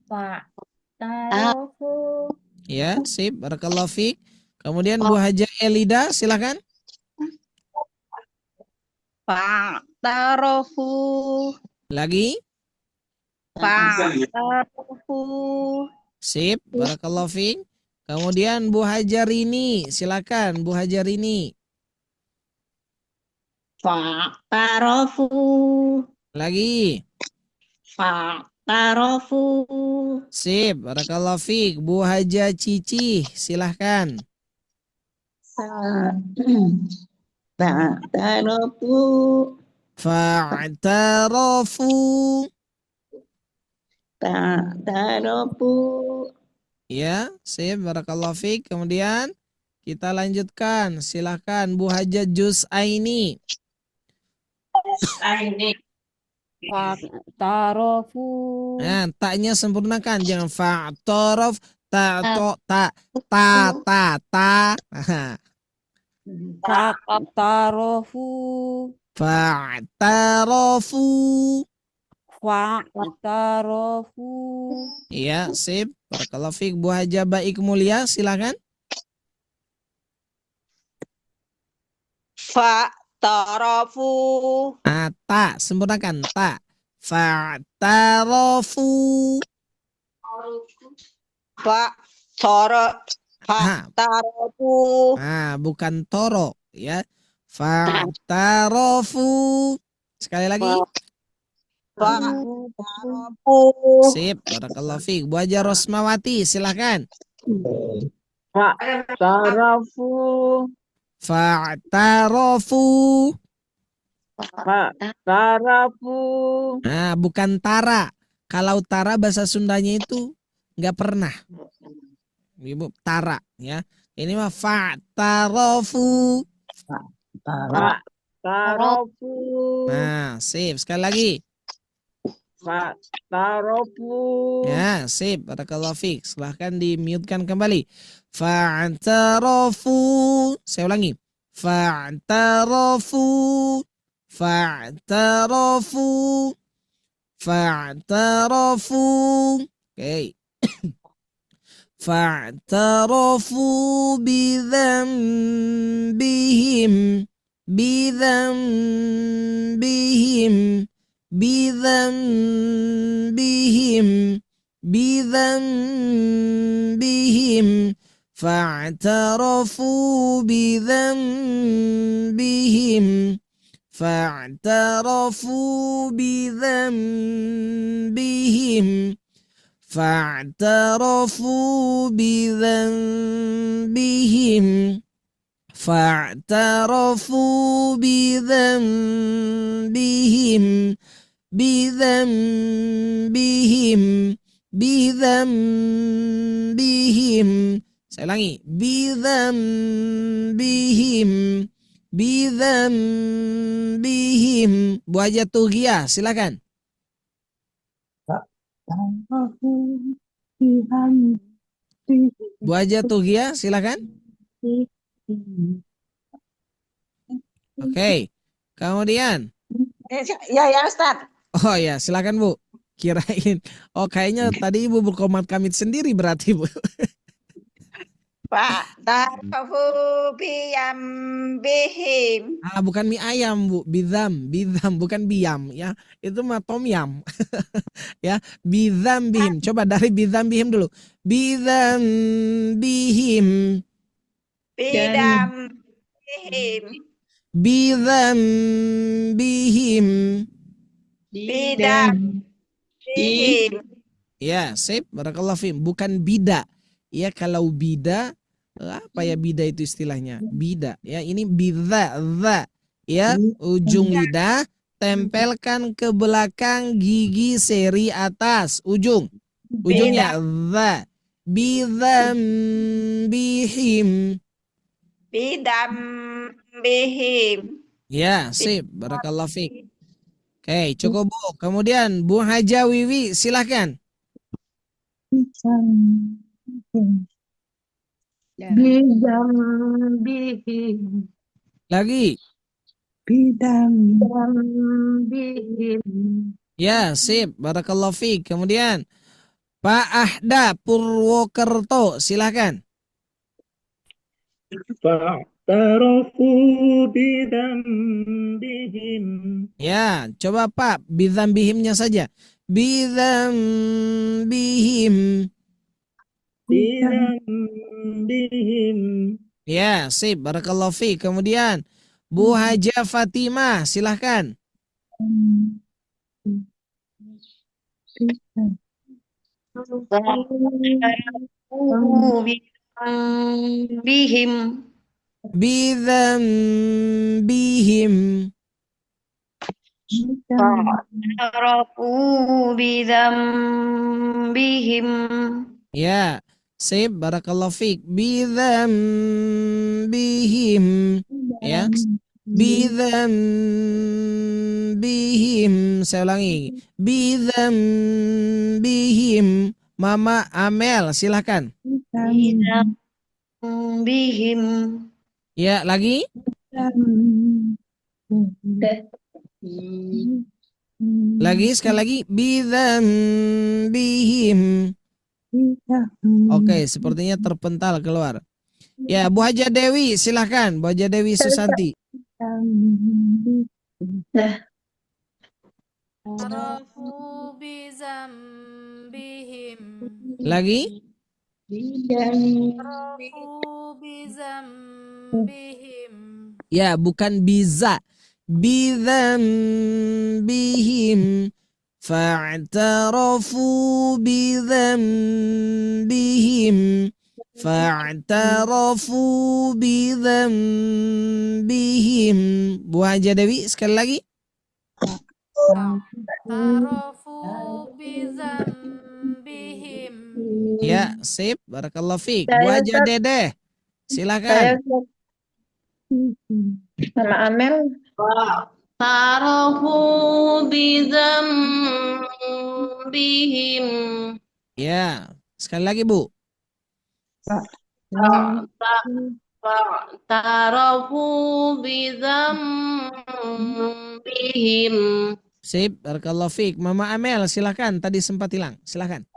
Fa'tarafu. Ya, sip, barakallahu fiik. Kemudian Bu Haja Elida, silakan. Fa'tarafu. Lagi. Fa'tarafu. Sip, barakallahu fiik. Kemudian Bu Haja Rini, silakan Bu Haja Rini. Fa'tarafu. Lagi. Fa'tarafu. Sip, barakallahu fiik. Bu Haja Cici, silahkan. Fa'tarafu. Fa'tarafu. Fa'tarafu. Ya, sip, barakallahu fiik. Kemudian kita lanjutkan. Silahkan Bu Haja Jus Aini. Fa'tarafu. Nah, taknya sempurnakan, jangan fa'taraf, ta to ta ta. Nah, Fa'tarafu. fa'tarafu. Fa'tarafu. Iya, sip. Barakallahu fiik. Bu Haja Baik Mulia, silakan. Fa'tarafu. Ta, sempurnakan, ta. Fa'tarafu. Fa'tarafu. Bukan toro. ya. Fa'tarafu. Sekali lagi. Sip, barakallahu fiik. Bu Haja Rosmawati, silakan. Fa'tarafu. Fa'tarafu. Fa'tarafu. Nah, bukan tara. Kalau tara bahasa Sundanya itu nggak pernah. Ibu, tara ya. Ini mah fa'tarafu. Fa'tarafu. Nah, sip. Sekali lagi. Fa'tarafu. Ya, sip. Barakallahu fiik. Silahkan di-mute-kan kembali. Fa'tarafu. Saya ulangi. Fa'tarafu. Fa'tarafu. Fa'tarafu. Oke. Fa'tarafu bidzambihim. Bidzambihim. Bidzambihim. Bidzambihim. Fa'tarafu bidzambihim. Fa'tarafu bidzambihim. Fa'tarafu bidzambihim. Fa'tarafu bidzambihim. Bidzambihim. Bidzambihim. Saya ulangi. Bidzambihim. Bidzambihim. Bu Haja Tughia, silakan. Bu Haja Tughia, silakan. Oke. Kemudian. Ya Ustaz. Oh ya, silakan Bu. Kirain. Oh, kayaknya tadi Ibu berkomat kamit sendiri berarti Bu. Fa'tarafu bihim. Ah, bukan mie ayam Bu, bidam, bukan biam ya. Itu mah tom yam. Ya, bihim. Coba dari bihim dulu. Bihim. Bihim. Bihim. Bihim. Ya, sip. Barakallahu fiim. Bukan bida. Ya, kalau bida, apa ya bida itu istilahnya? Bida. Ya, ini bidza, za. Ya, ujung lidah tempelkan ke belakang gigi seri atas. Ujungnya za. Bidzambihim. Bihim. Ya, sip. Barakallahu fiik. Oke, cukup Bu. Kemudian Bu Haja Wiwi, silahkan. Bihim. Lagi. Bihim. Ya, sip. Barakallahu fiik. Kemudian Pak Ahda Purwokerto, silahkan. Fa'tarafu bidzambihim. Ya, coba Pak, bidzambihimnya saja. Bidzambihim. Bidzambihim. Ya, sip. Barakallahu fiik. Kemudian Bu Haja Fatimah, silahkan. Bihim. Bidzambihim. Fa'tarafu bidzambihim. Ya, sip. Barakallahu fiik. Bidzambihim. Ya. Bidzambihim. Saya ulangi. Bidzambihim. Mama Amel, silahkan. Bihim. Ya, lagi. Lagi, sekali lagi. Bidzambihim. Oke, sepertinya terpental keluar. Ya, Bu Haja Dewi, silahkan. Bu Haja Dewi Susanti. Fa'tarafu bidzambihim. Lagi. Fa'tarafu bidzambihim. Ya, bukan biza. Bidzambihim fa'tarafu bidzambihim fa'tarafu bidzambihim. Bu Haja Dewi sekali lagi. Tarafu bizambihim. Ya, sip. Barakallahu fiik. Bu Saya Haja Ustaz, Dedeh, saya silakan. Ustaz. Sama Amel. Tarafu bizambihim. Ya, sekali lagi Bu. Tarafu bizambihim. Sip, barakallahu fiik. Mama Amel, silakan. Tadi sempat hilang. Silakan.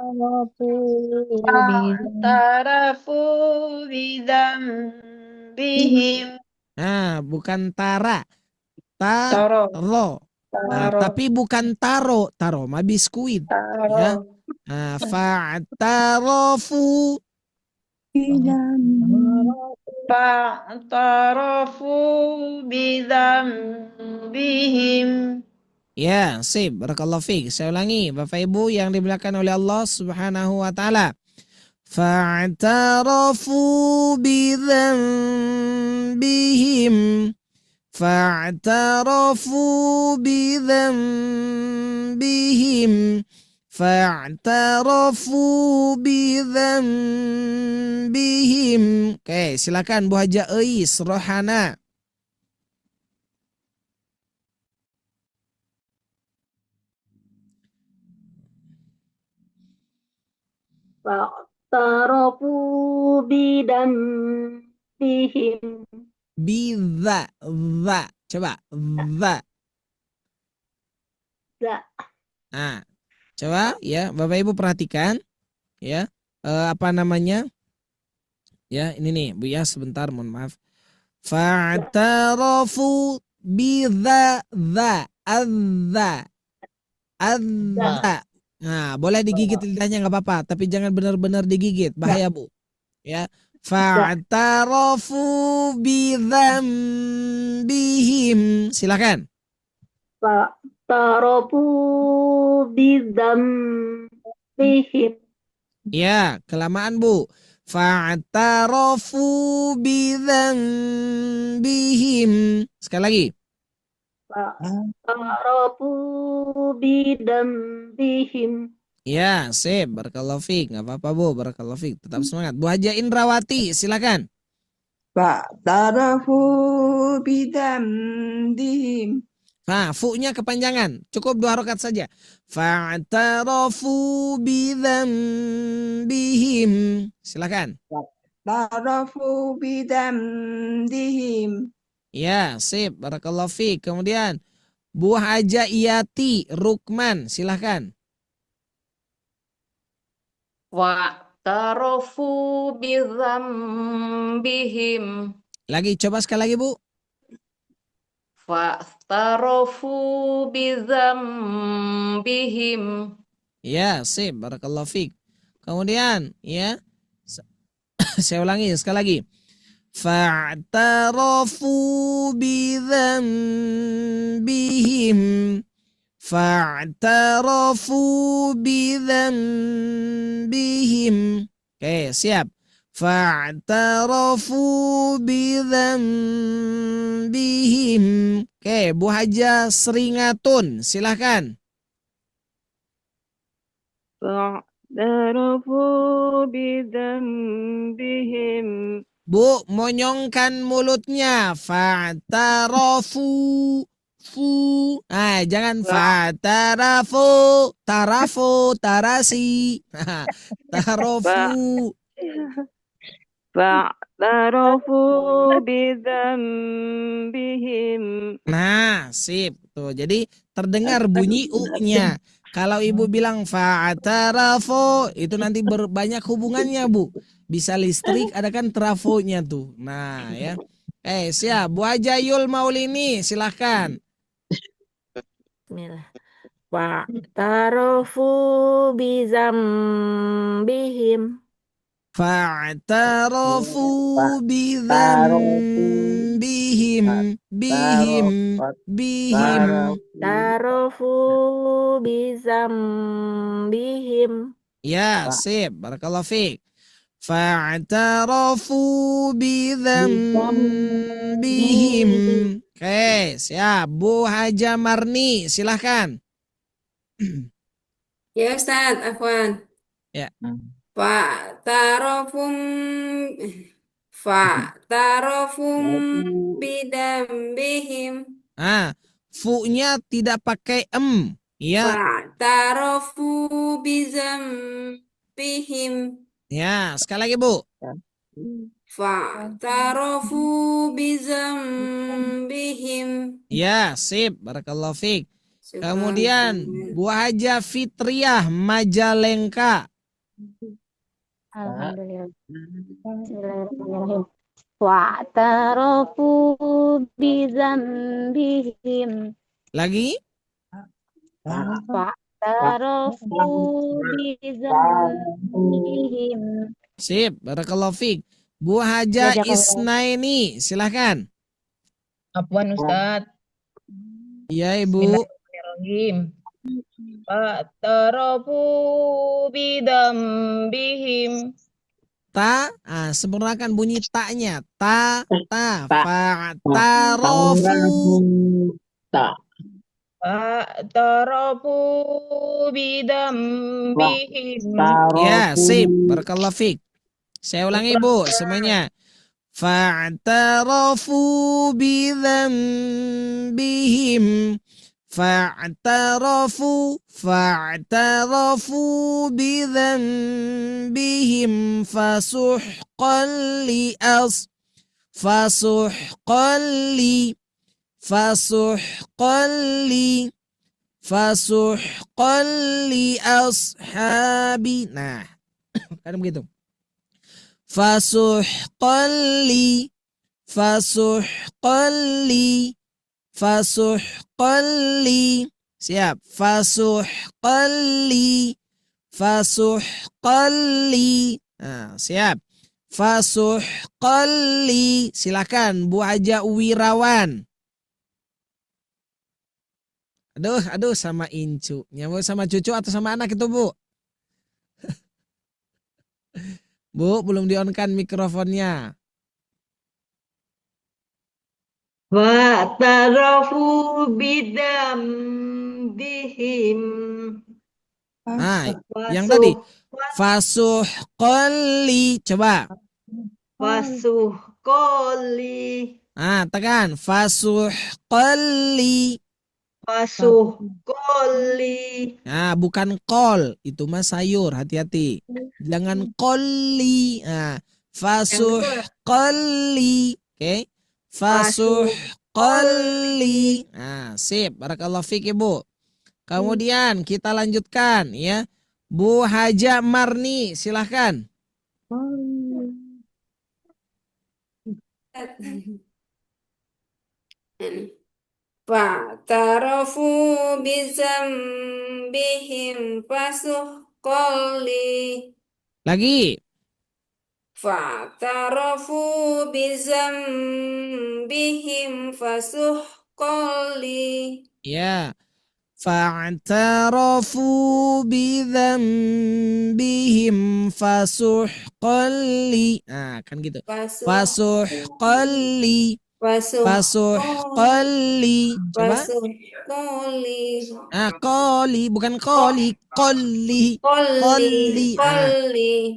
Tarafu bizambihim. Nah, bukan tara. Taro. Taro. Nah, Taro. tapi bukan taro. Taro mah biskuit. Ya. Taro. Nah, fa'tarafu. Fa'tarafu bizambihim. Ya, sip. Barakallahu fiik. Saya ulangi, Bapak Ibu yang dimuliakan oleh Allah Subhanahu wa taala. Fa'tarafu bidzambihim. Fa'tarafu bidzambihim. Fa'tarafu bidzambihim. Oke, silakan Bu Haja Eis Rohana. Fa'tarafu bidambihim. Bidza, za. Coba, za. Za. Nah, coba ya, Bapak Ibu perhatikan ya. Apa namanya? Ya, ini nih, Bu ya, sebentar, mohon maaf. Fa'tarafu bidza, za, azza. Azza. Nah, boleh digigit lidahnya nggak apa-apa, tapi jangan benar-benar digigit, bahaya Bu. Ya. Fa'tarafu bidzambihim. Silakan. Fa'tarafu bidambihim. Ya, kelamaan Bu. Fa'tarafu bidzambihim. Sekali lagi. Fa'tarafu bidambihim. Ya, sip. Barakallahu fiik. Nggak apa-apa Bu, barakallahu fiik. Tetap semangat. Bu Haja Indrawati, silakan. Fa'tarafu bidambihim. Nah, fu-nya kepanjangan. Cukup 2 rakaat saja. Fa'tarafu bidzambihim. Silakan. Fa'tarafu bidambihim. Ya, sip. Barakallahu fiik. Kemudian Bu Haja Iyati Rukman, silakan. Fa'tarafu bidambihim. Lagi, coba sekali lagi Bu. Fa'tarafu bidambihim. Ya, sip. Barakallahu fiik. Kemudian, ya. Saya ulangi sekali lagi. Fa'tarafu bidzambihim. Fa'tarafu bidzambihim. Oke, siap. Fa'tarafu bidzambihim. Oke, Bu Haja Seringatun, silahkan. Fa'tarafu bidambihim. Bu, monyongkan mulutnya. Fa'tarafu. Fu. Nah, jangan fa'tarafu. Tarafu, tarasi. Tarafu. Fa'tarafu bidambihim. Nah, sip. Tuh, jadi terdengar bunyi u-nya. Kalau Ibu bilang fa'tarafu, itu nanti banyak hubungannya, Bu. Bisa listrik, ada kan trafonya tuh. Nah, ya. Siap. Bu Haja Yul Maulini, silahkan. Bismillah. Fa'tarafu bizambihim. Fa'tarafu bidzambihim bihim bihim. Tarofu bizambihim. Ya, sip. Barakallahu fiik. Fa'tarafu bidzambihim. Oke, siap. Bu Haja Marni, silahkan. Ya Ustaz, afwan. Ya. Fa'tarafum bidambihim. Fu-nya tidak pakai em. Ya. Fa'tarafu bizambihim. Ya, sekali lagi Bu. Fa'tarafu bizambihim. Ya, sip. Barakallahu fiik. Kemudian Bu Haja Fitriah Majalengka. Alhamdulillah. Bismillahirrahmanirrahim. Wa'tarafu bizambihim. Lagi? Wa'tarafu bizambihim. Sip, barakallahu fiik. Bu Haja Isnaini, silahkan. Afwan Ustaz. Iya Ibu. Bismillahirrahmanirrahim. Fa'tarafu bidambihim. Sempurnakan bunyi taknya. Fa'tarafu. Fa'tarafu bidambihim. Ya, sip. Barakallahu fiik. Saya ulangi Bu, semuanya. Fa'tarafu bidzambihim. Fa'tarafu bidzambihim fasuhqan li ashabi. Nah, kan begitu. Fasuhqan li. Siap. Fasuhqan li. Nah, siap. Fasuhqan li. Silakan Bu Haja Wirawan. Aduh sama Incu. Nyambung sama cucu atau sama anak itu Bu? Bu, belum di-on-kan mikrofonnya. Fa'tarafu bidambihim. Yang tadi fasuhqan li. Coba. Fasuhqan li. Tekan fasuhqan li. Bukan kol, itu mah sayur, hati-hati. Jangan koli. Fasuhqan li. Oke. Fasuhqan li. Sip. Barakallahu fiik Ibu. Kemudian kita lanjutkan ya. Bu Haja Marni, silahkan. Fa'tarafu bizambihim fasuhqan li. Lagi. Fa'tarafu bizambihim fasuhqan li. Ya. Fa'tarafu bidzambihim fasuhqan li. Kan gitu. Fasuhqan li. Fasuhqan li. Coba. Qoli bukan koli, qoli.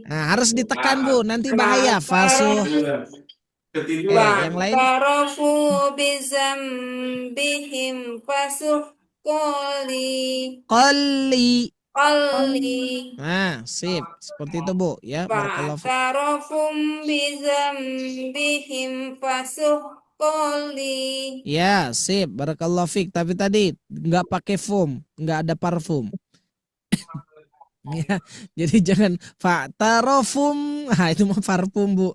Harus ditekan Bu, nanti bahaya. Yang lain. Fa'tarafu bizambihim fasuhqan li. Qoli. Qali. Sip. Seperti itu Bu ya. Fa'tarafum bizambihim fasuhqan li. Ya, sip. Barakallahu fiik. Tapi tadi nggak pakai foam, nggak ada parfum. Ya, jadi jangan fa'tarafum. Itu mah parfum Bu.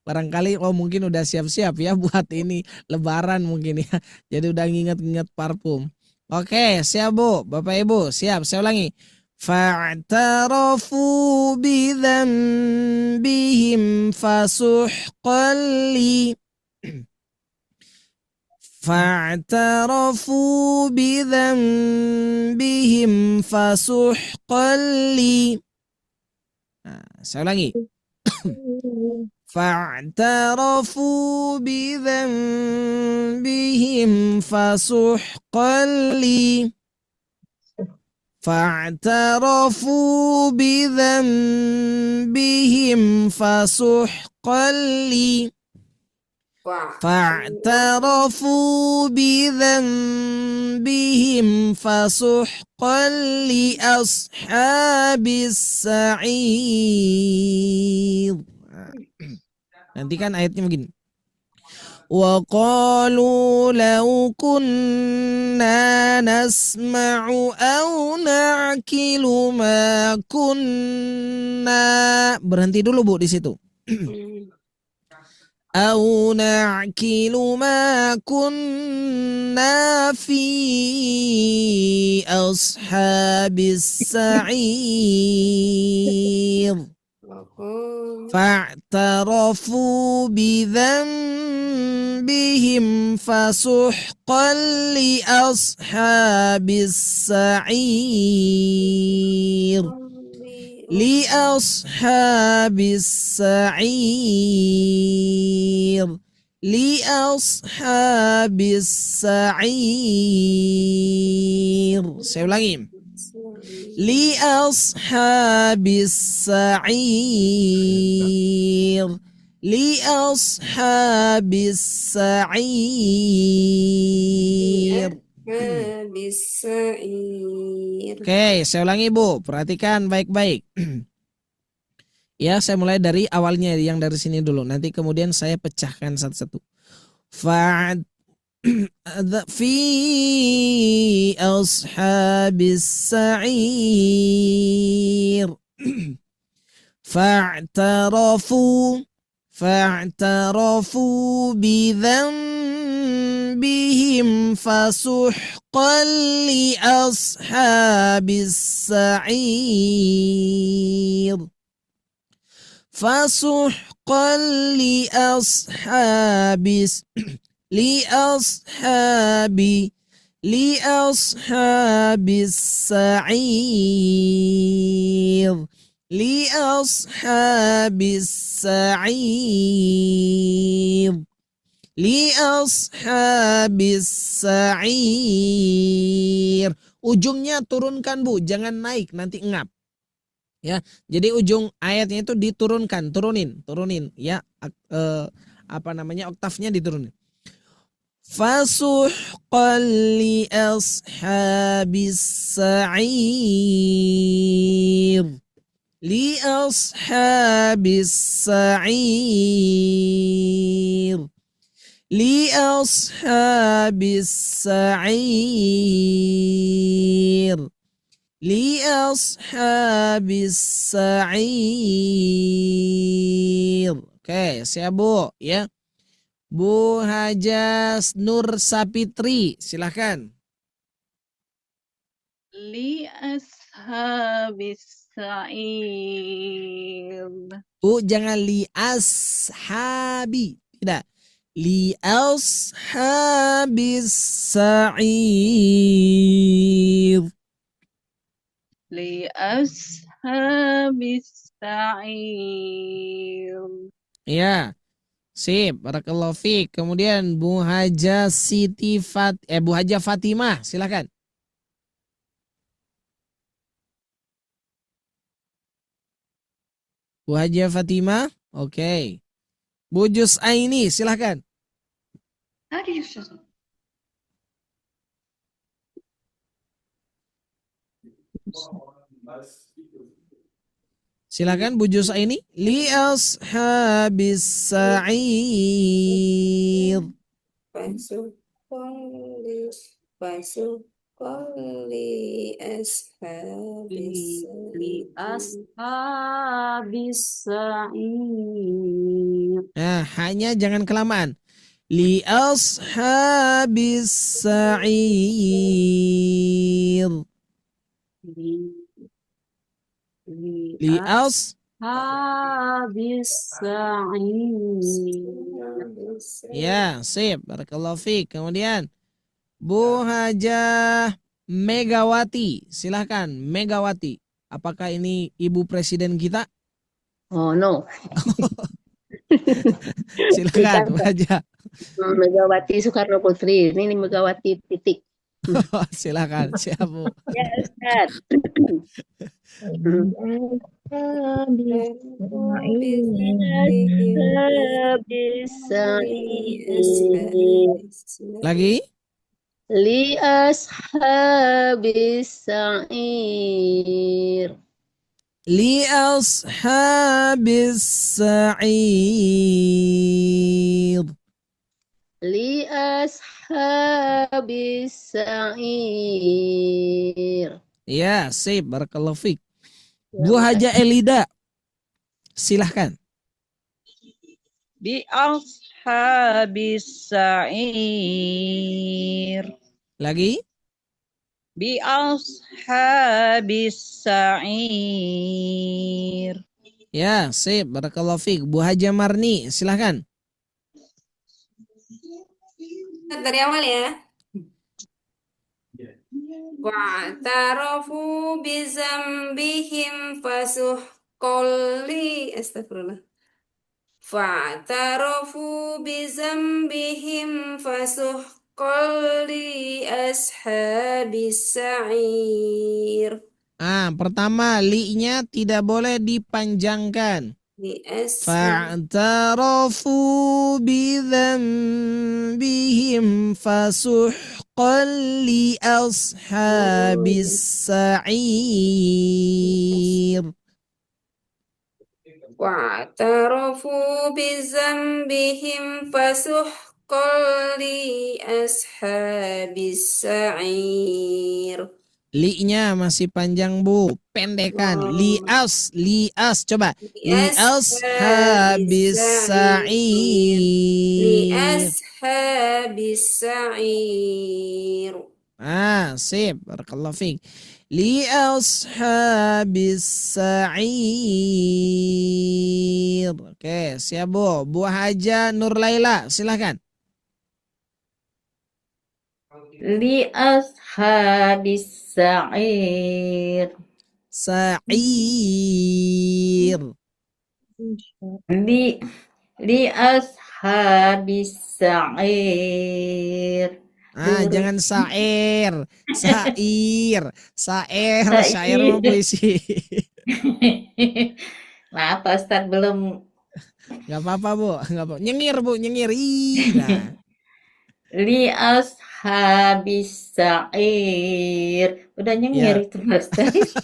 Barangkali mungkin udah siap-siap ya buat ini Lebaran mungkin ya. Jadi udah nginget-nginget parfum. Oke, siap Bu. Bapak Ibu, siap. Saya ulangi. فاعترفوا بذنبهم فسحقا لي فاعترفوا بذنبهم فسحقا لي. Saya ulangi. فاعترفوا بذنبهم فسحقا لي فاعترفوا بذنبهم فسحقا لي فاعترفوا بذنبهم فسحقا لأصحاب السعير. Nanti kan ayatnya begini. وقالوا لو كنا نسمع أو نعقل ما كنا. Berhenti dulu Bu di situ. أو نعقل ما كنا في أصحاب السعير فاعترفوا بذنبهم فسحقا لأصحاب السعير لأصحاب السعير لأصحاب السعير. Saya ulangi. لأصحاب السعير لأصحاب السعير. Oke, saya ulangi Bu, perhatikan baik-baik. Ya, saya mulai dari awalnya yang dari sini dulu. Nanti kemudian saya pecahkan satu-satu. في أصحاب السعير فاعترفوا بذنبهم فسحقا لأصحاب السعير فسحقا لأصحاب السعير لأصحاب السعير لأصحاب السعير. Ujungnya turunkan Bu, jangan naik nanti ngap. Ya, jadi ujung ayatnya itu diturunkan, turunin ya, oktavnya diturunin. فسحقا لأصحاب السعير لأصحاب السعير لأصحاب السعير لأصحاب السعير. Oke, siap Bu ya. Bu Hajas Nur Sapitri, silahkan. Li ashabis sa'ir. Bu, jangan li ashabi, tidak. Li ashabis sa'ir. Li ashabis sa'ir. Ya. Sip, barakallahu fiik. Kemudian Bu Haja Bu Haja Fatimah, silakan. Bu Haja Fatimah, oke. Bu Jus Aini, silakan. Silakan Bu Jus Aini. Li ashabis sa'ir. Nah, hanya jangan kelamaan. Li ashabis sa'ir. Li'as. habis sa'ir. Ya, sip. Barakallahu fiik. Kemudian Bu Hajah Megawati. Silahkan, Megawati. Apakah ini ibu presiden kita? Oh no. Silakan, Bu Hajah. Megawati Soekarno Putri. Ini Megawati titik. Silakan, siap Bu. Ya Ustaz. Habis sa'ir. Lagi? Li ashabis sa'ir. Li ashabis sa'ir. Li ashabis sa'ir. Ya, sip. Barakallahu fiik. Bu Hajah Elida. Silahkan. Bi ashabis sa'ir. Lagi? Bi ashabis sa'ir. Ya, sip. Barakallahu fiik. Bu Hajah Marni, silahkan. Dari awal ya. Wa'tarafu bizambihim fasuhqal astagfirullah. Fa'tarafu bizambihim fasuhqal ashabis sa'ir. Pertama, li-nya tidak boleh dipanjangkan. Fa'tarafu bidzambihim fasuhqan li ashabis sa'ir. Wa'tarafu bizambihim fasuhqan li ashabis sa'ir. Li-nya masih panjang Bu, pendekan. Lias, coba. Lias habis sa'ir. Ashabis sa'ir. Sip. Barakallahu fiik. Lias habis sa'ir. Oke, siap Bu. Bu Hajah Nur Laila, silahkan. Li ashabis sa'ir. Sa'ir. Li ashabis sa'ir. Jangan syair. Syair mau puisi. Maaf Pak Ustadz, belum. Gak apa-apa Bu, gak apa. Nyengir Bu, nyengir. Nah. Li ashabis sa'ir. Udah nyengir itu Pak Ustadz.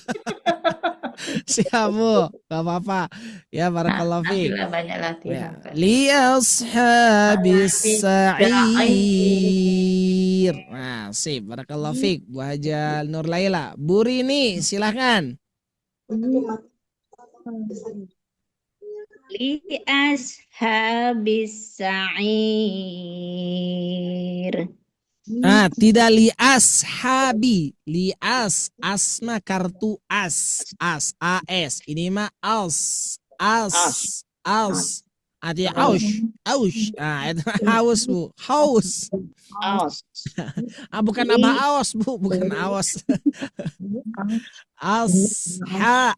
Siap Bu, gak apa-apa. Ya, barakallahu fiik. Banyak latihan. Li ashabis sa'ir. Sip, barakallahu fiik. Bu Hajah Nur Laila. Bu Rini, silahkan. Li ashabis sa'ir. Tidak li ashabi. Li asma kartu as. Ini mah als. Artinya aus. Itu haus Bu. Haus. Bukan abah aos Bu, bukan aos. Asha.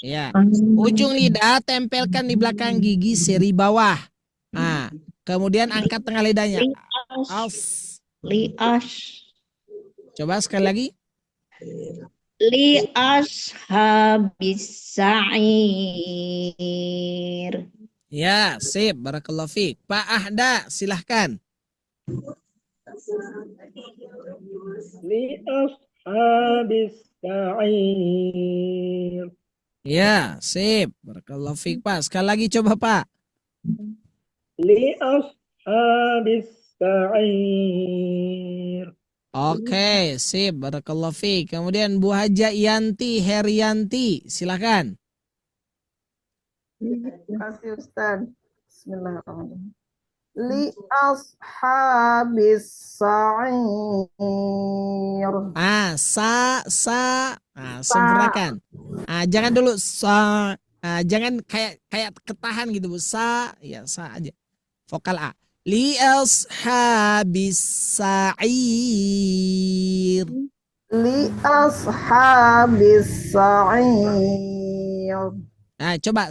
Ya, ujung lidah tempelkan di belakang gigi seri bawah. Kemudian angkat tengah lidahnya. Coba sekali lagi. Li ashabis sa'ir. Ya, sip. Barakallahu fiik. Pak Ahda, silahkan. Li ashabis sa'ir. Ya, sip. Barakallahu fiik, Pak. Sekali lagi coba, Pak. Li ashabis sa'ir. Oke, sip. Barakallahu fiik. Kemudian Bu Hajah Yanti Herianti, silahkan. Terima kasih Ustaz. Bismillahirrahmanirrahim. li ashabis sa'ir. Sempurnakan. Jangan dulu jangan kayak ketahan gitu Bu. Ya sa aja. Vokal A. Li ashabis sa'ir. Li ashabis sa'ir. Coba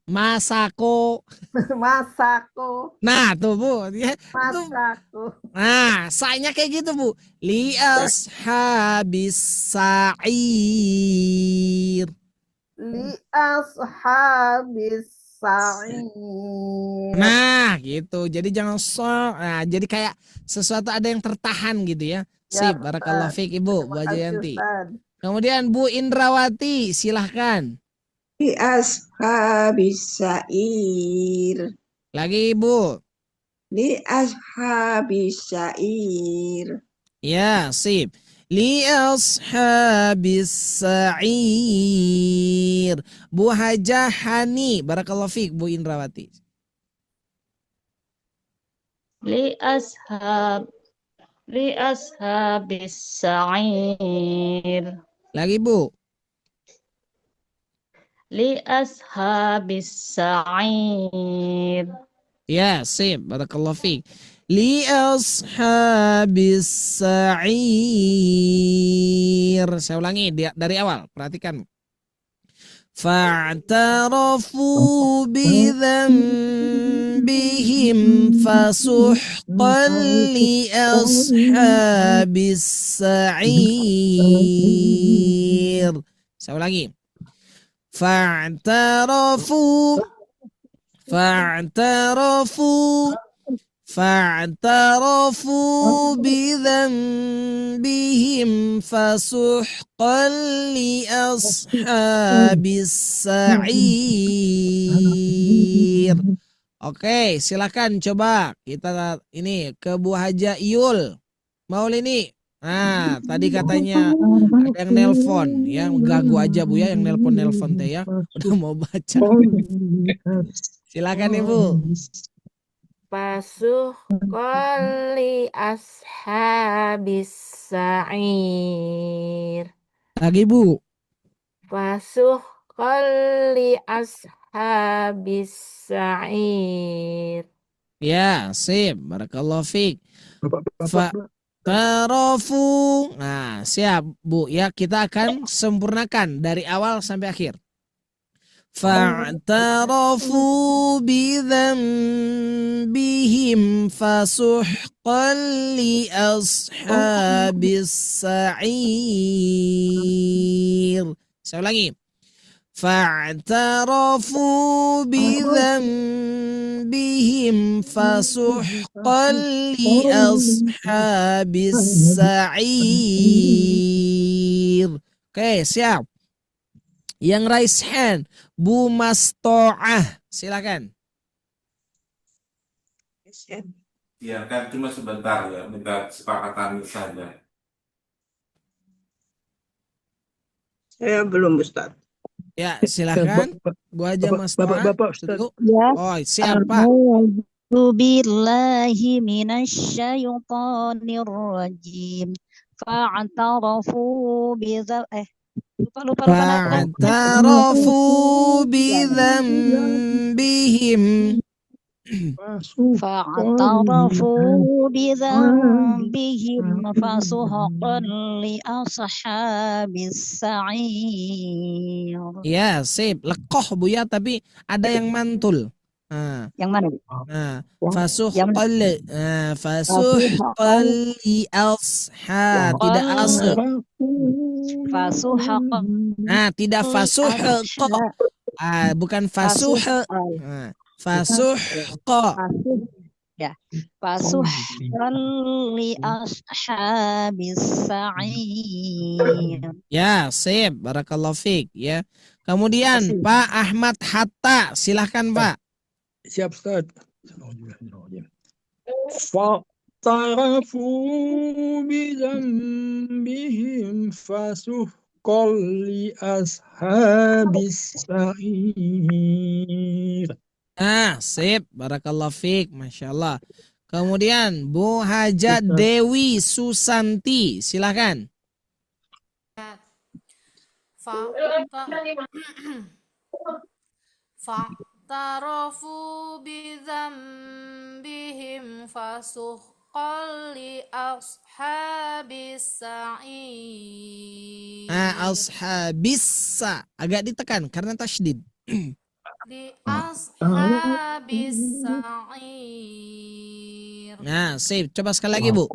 masako. Masako. Nah, tuh Bu, ya. Masako. Sa-nya kayak gitu, Bu. Li ashabis sa'ir. Li ashabis sa'ir. Nah, gitu. Jadi jangan jadi kayak sesuatu ada yang tertahan gitu ya. Sip, barakallahu fiik Ibu, Bu Jayanti. Kemudian Bu Indrawati, silahkan. Li ashabis sa'ir. Lagi Ibu. Li ashabis sa'ir. Ya, sip. Li ashabis sa'ir. Bu Hajah Hani, barakallahu fiik Bu Indrawati. Li ashabis sa'ir. Lagi Bu. Li ashabis sa'ir. Ya, sip. Barakallahu fiik. Li ashabis sa'ir. Saya ulangi dari awal. Perhatikan. Fa'tarafu bidhanbihim fasuhqan li ashabis sa'ir. Saya ulangi. Fa'tarafu bidhanbihim fasuhqan li ashabis sa'ir. Oke, silakan coba kita ini ke Bu Haja Iyul. Mau ini? Tadi katanya ada yang nelpon, yang ganggu aja Bu ya, yang nelpon teh ya. Udah mau baca. Silakan Ibu. Fasuhqan li ashabis sa'ir. Lagi Bu. Fasuhqan li ashabis sa'ir. Ya, sip. Barakallahu fiik. Tarafu. Nah, siap Bu ya, kita akan sempurnakan dari awal sampai akhir. Fa'tarafu bidhanbihim fasuhqan li ashabis sa'ir. Saya ulangi. Fa'tarafu bidhanbihim fasuhqan li ashabis sa'ir. Oke, siap. Yang raise hand, Bu Masto'ah, silakan. Ya kan cuma sebentar ya, minta kesepakatan saja. Saya belum Ustaz. Ya, silakan. Bu Haja Masto'ah. Bapak Ustaz. Ya. Oh, siapa? Billahi minasyaitonir rajim. Fa'tarafu lupa. Fa'tarafu bidhanbihim. Fa'tarafu bidhanbihim fasuhqan li ashabis sa'ir. Ya, sip. Lekoh Bu ya, tapi ada yang mantul. Yang mana? Fasuhqan li asha, tidak asha. Fasuhqan. Tidak fasuhqa. Bukan fasuhqa. Fasuhqa. Ya. Fasuhqan li ashabis sa'ir. Ya, sip. Barakallahu fiik ya. Kemudian Pak Ahmad Hatta, silahkan Pak. Siap Ustaz. Fa'tarafu bidhanbihim fasuhqan li ashabis sa'ir. Sip. Barakallahu fiik. Masya Allah. Kemudian Bu Haja Dewi Susanti. Silakan. Fa'tarafu bidzambihim fasuhqan li ashabis sa'ir. Ashabissa. Agak ditekan karena tasydid. Li ashabis sa'ir. Sip. Coba sekali lagi, Bu.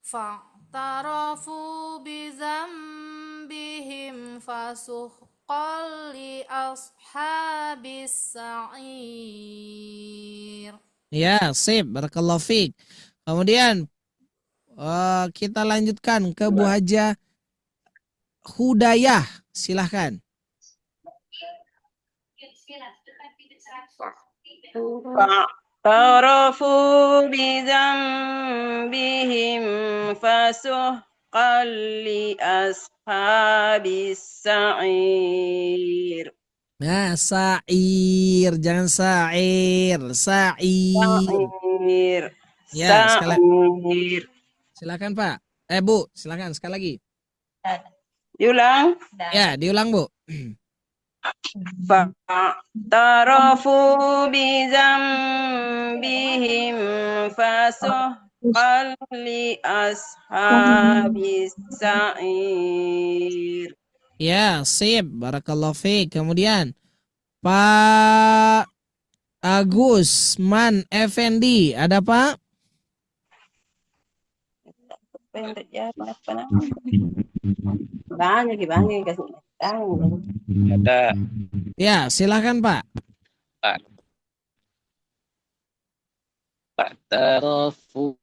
Fa'tarafu bidzambihim fasuhqan li ashabis sa'ir. Ya, sip. Barakallahu fiik. Kemudian kita lanjutkan ke Bu Haja Hudayah. Silahkan. فاعترفوا بذنبهم فسحقا لأصحاب السعير. Sa'ir, jangan sa'ir, sa'ir. Ya, Sa'ir. Silakan Pak. Bu, silakan sekali lagi. Diulang. Ya, diulang Bu. فاعترفوا بذنبهم فسحقا لأصحاب السعير. Ya, sip. Barakallahu fiik. Kemudian Pak Agus Man Effendi, ada Pak? Banyak kasih. Ada. Ya, silakan Pak. Fa'tarafu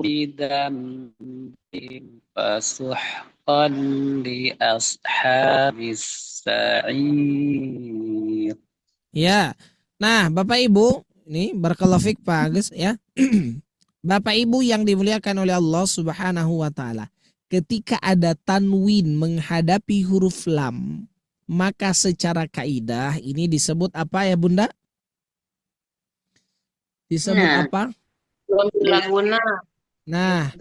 bidambihim fasuhqan li ashabis sa'ir. Ya. Nah, Bapak Ibu, ini barakallahu fiik Pak Agus ya. Bapak Ibu yang dimuliakan oleh Allah Subhanahu wa taala. Ketika ada tanwin menghadapi huruf lam, maka secara kaidah ini disebut apa ya Bunda? Disebut apa? Bila guna. Nah,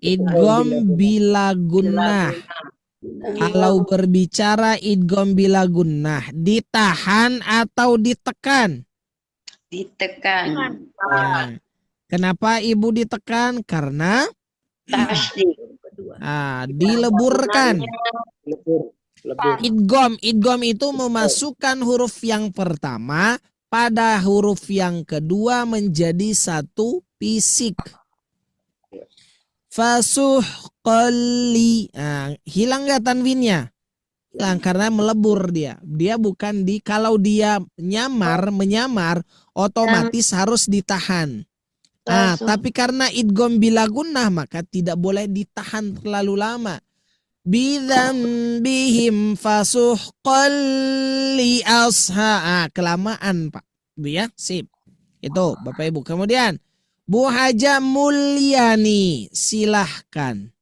idgham bila gunnah. Kalau berbicara idgham bila gunnah, ditahan atau ditekan? Ditekan. Ya. Kenapa Ibu ditekan? Karena dileburkan. Idgham itu memasukkan huruf yang pertama pada huruf yang kedua menjadi satu fisik. Fasuhqali. Hilang nggak tanwinnya? Hilang karena melebur dia. Dia bukan kalau dia menyamar otomatis harus ditahan. Tapi karena idgham bila gunnah maka tidak boleh ditahan terlalu lama. Bidzambihim fasuhqan li kelamaan Pak. Bu ya, sip. Itu Bapak Ibu. Kemudian Bu Haja Mulyani, silahkan.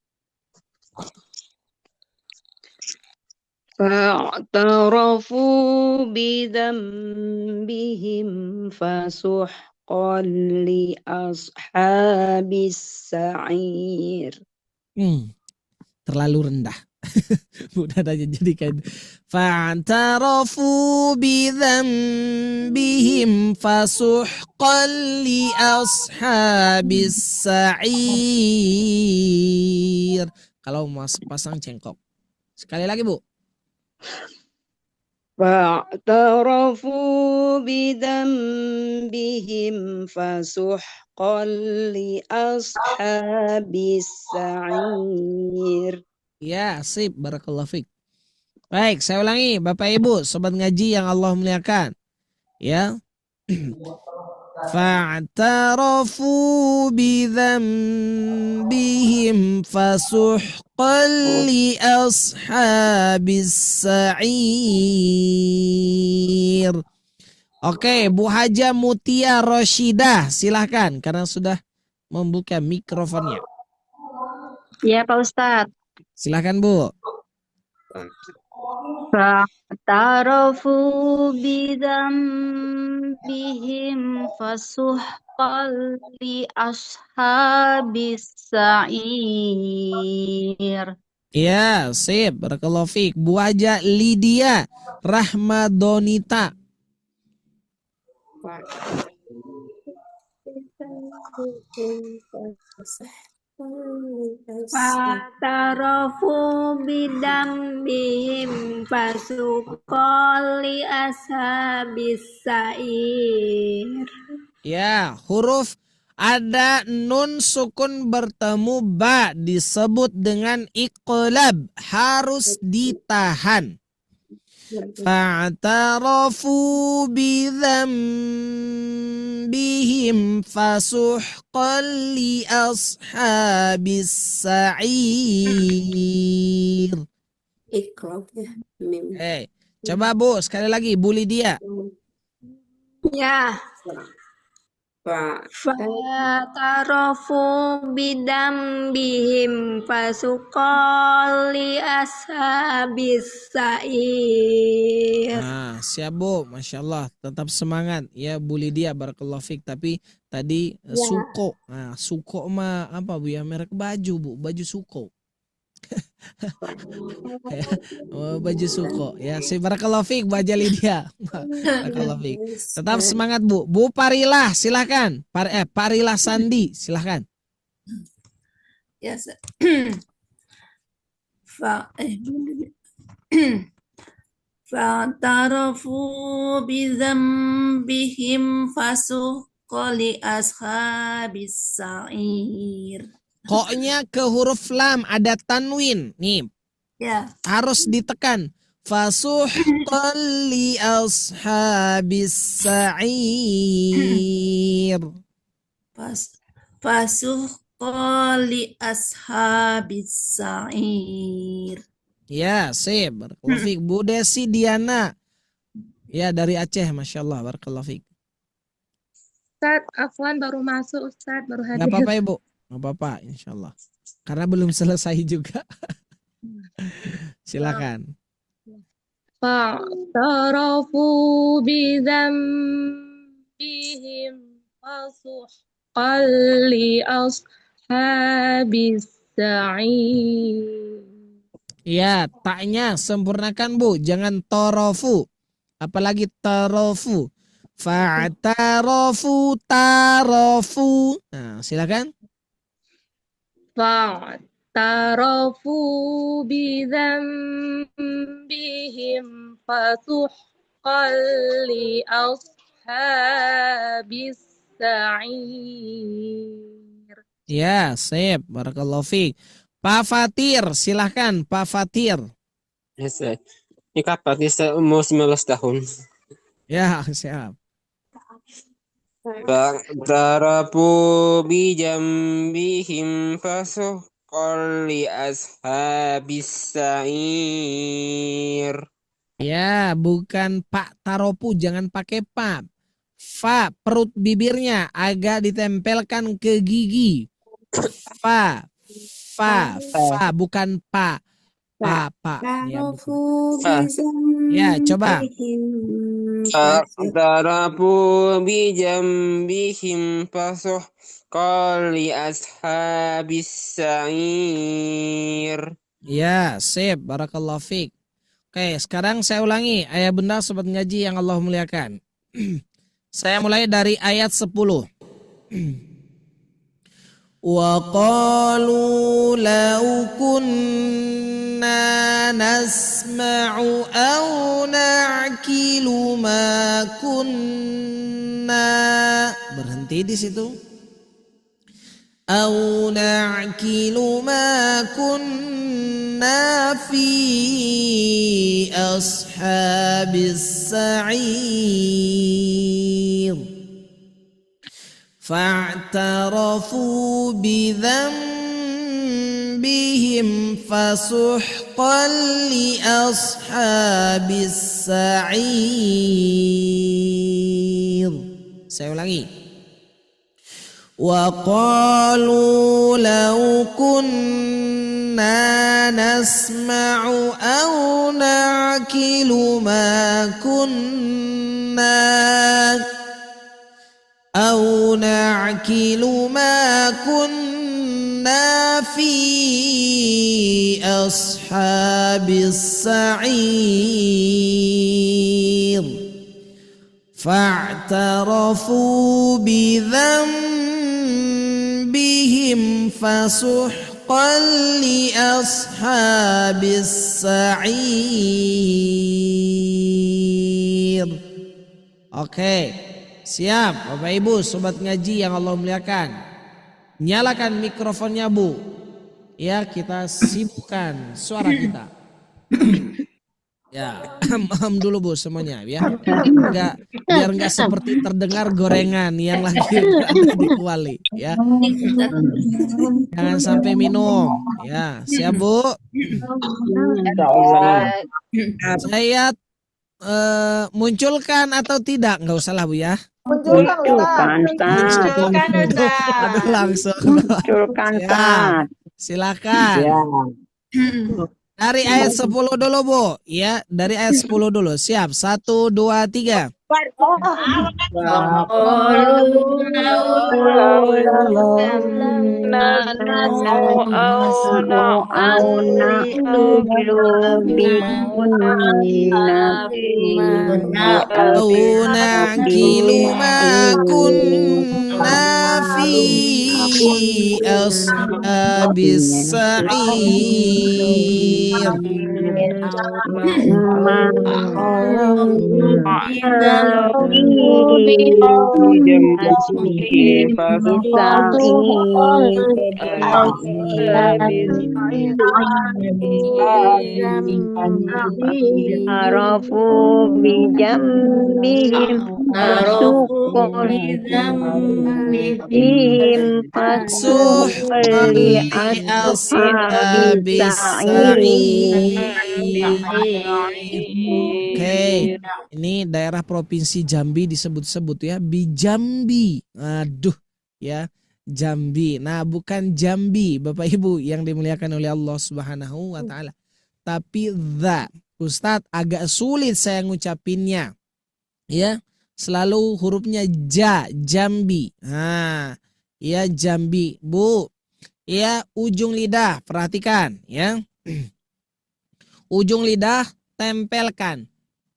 Fa'tarafu bidzambihim fasuhqan li ashabis sa'ir. Terlalu rendah. Udah aja jadikan fa'tarafu bidzambihim fasuhqan li ashabis sa'ir. Kalau mau pasang cengkok. Sekali lagi Bu. فاعترفوا بذنبهم فسحقا لأصحاب السعير. Ya, sip. Barakallahu fiik. Baik, saya ulangi Bapak Ibu, sobat ngaji yang Allah muliakan. Ya. Fa'tarafu bidzambihim fasuhqan li ashabis sa'ir. Oke, Bu Haja Mutia Roshidah, silahkan karena sudah membuka mikrofonnya. Ya Pak Ustadz. Silahkan Bu. Fa'tarafu bidzambihim بذنبهم فسحقا لأصحاب السعير. Ya, sip. Barakallahu fiik. Bu Aja Lydia Rahmadonita. Fa'tarafu bidambihim fasuqal li ashabis sa'ir. Ya, huruf ada nun sukun bertemu ba disebut dengan iqlab, harus ditahan. Fa'tarafu bidzambihim fasuhqan li ashabis sa'ir. Iqra ya. Mim. Coba Bu, sekali lagi Bu Lydia. Ya. Fa'tarafu bidambihim fasuqal li ashabis sa'ir. Nah, siap Bu, Masya Allah, tetap semangat ya Bu Lydia, barakallahu fiik. Tapi tadi Suko, nah Suko mah apa Bu ya, merek baju Bu, baju Suko. Baju Suko ya, si barakallahu fiik Bu Aja Lydia. Barakallahu fiik. Tetap semangat Bu. Bu Parilah silakan. Parilah Sandi silakan. Ya. Fa'tarafu bidzambihim fasuqqa li ashabis sa'ir. Koknya ke huruf lam ada tanwin. Nih. Ya. Harus ditekan. Fasuhqan li ashabis sa'ir. Fasuqqa li ashabis sa'ir. Ya, sip. Barakallahu fiik. Bu Desi Diana. Ya, dari Aceh, Masya Allah. Barakallahu fiik. Ustaz, afwan baru masuk Ustaz, baru hadir. Gak apa-apa Ibu. Gak apa-apa, insya Allah. Karena belum selesai juga. Silakan. Fa'tarafu bidzambihim fasuhqan li ashabis sa'ir. Ya, taknya sempurnakan Bu, jangan torofu. Apalagi torofu. Fa'tarafu tarofu. Nah, silakan. Fa'tarafu bidzambihim fasuhqan li ashabis sa'ir. Ya, sip. Barakallahu fiik. Pak Fatir, silahkan Pak Fatir. Yes, ini kapan? Ini umur 19 tahun. Ya, siap. Fa'tarafu bijambihim fasuhqan li ashabis sa'ir. Ya, bukan Pak Taropu, jangan pakai Pak. Fa, perut bibirnya agak ditempelkan ke gigi. Fa, bukan Pa. Pa. Ya, ya, coba. Fa'tarafu bijambihim fasuhqan li ashabis sa'ir. Ya, sip. Barakallahu fiik. Oke, sekarang saya ulangi. Ayah bunda sobat ngaji yang Allah muliakan. Saya mulai dari ayat 10. Wa qalu law kunna nasma'u aw na'qilu ma kunna. Berhenti di situ. Aw na'qilu ma kunna fi ashabis sa'ir. فاعترفوا بذنبهم فسحقا لأصحاب السعير. Saya ulangi. وقالوا لو كنا نسمع أو نعقل ما كنا أو نعقل ما كنا في أصحاب السعير فاعترفوا بذنبهم فسحقا لأصحاب السعير. Oke, siap Bapak Ibu sobat ngaji yang Allah muliakan. Nyalakan mikrofonnya Bu. Ya, kita sibukkan suara kita. Ya, dulu Bu semuanya ya. Biar enggak seperti terdengar gorengan yang lagi berada di kuali ya. Jangan sampai minum ya. Siap Bu? Saya munculkan atau tidak? Enggak usah lah Bu ya. Munculkan, Aduh, langsung. Munculkan, ya. Silakan. Ya. Dari ayat 10 dulu Bu. Ya, dari ayat 10 dulu. Siap. 1, 2, 3. Oke, ini daerah provinsi Jambi disebut-sebut ya, Bijambi. Aduh, ya, Jambi. Nah, bukan Jambi, Bapak Ibu yang dimuliakan oleh Allah Subhanahu wa taala. Tapi dha. Ustadz agak sulit saya ngucapinnya. Ya, selalu hurufnya ja, Jambi. Nah, ya Jambi, Bu. Ya, ujung lidah, perhatikan ya. Ujung lidah tempelkan.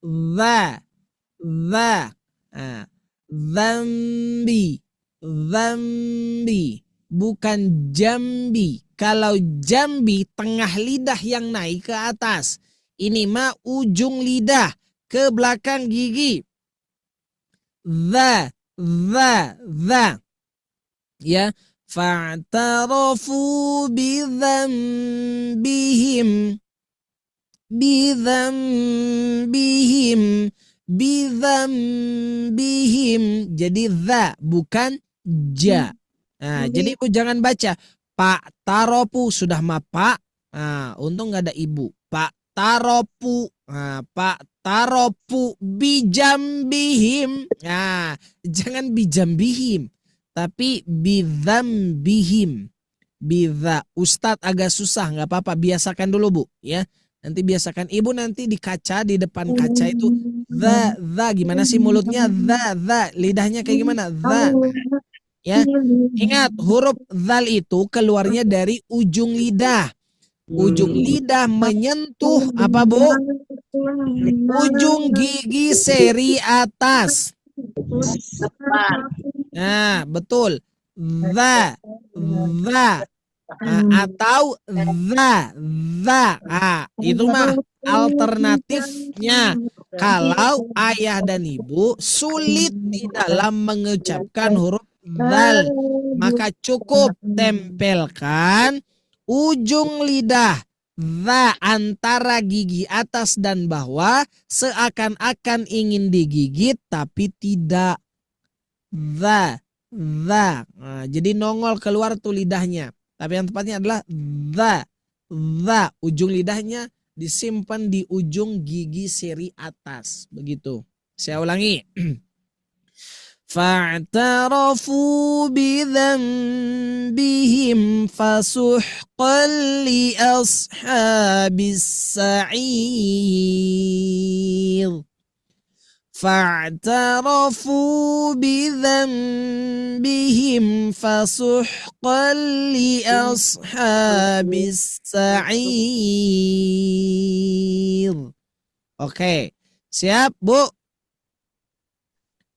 Dha. Nah, Zambi. Bukan Jambi. Kalau Jambi tengah lidah yang naik ke atas. Ini mah ujung lidah ke belakang gigi. Dha. Ya. Fa'tarafu bidzambihim. Jadi dha bukan ja. Nah, jadi Ibu jangan baca Pak Taropu, sudah mah Pak. Nah, untung nggak ada Ibu. Pak Taropu. Nah, Pak Taropu bijambihim. Nah, jangan bijambihim, tapi bidzambihim. Bidza. Ustadz agak susah, nggak apa-apa, biasakan dulu Bu ya. Nanti biasakan Ibu, nanti di kaca, di depan kaca itu dha gimana sih mulutnya, dha lidahnya kayak gimana, dha ya. Ingat huruf dzal itu keluarnya dari ujung lidah. Ujung lidah menyentuh apa Bu? Ujung gigi seri atas. Nah, betul. Dha. Atau dha. Itu mah alternatifnya kalau ayah dan ibu sulit di dalam mengucapkan huruf dzal, maka cukup tempelkan ujung lidah dha antara gigi atas dan bawah seakan-akan ingin digigit tapi tidak. Dha. Nah, jadi nongol keluar tuh lidahnya. Tapi yang tepatnya adalah dha. Ujung lidahnya disimpan di ujung gigi seri atas. Begitu. Saya ulangi. Fa'tarafu bidzambihim fasuhqan li ashabis sa'ir. فاعترفوا بذنبهم فسحقا لأصحاب السعير. Oke, siap Bu?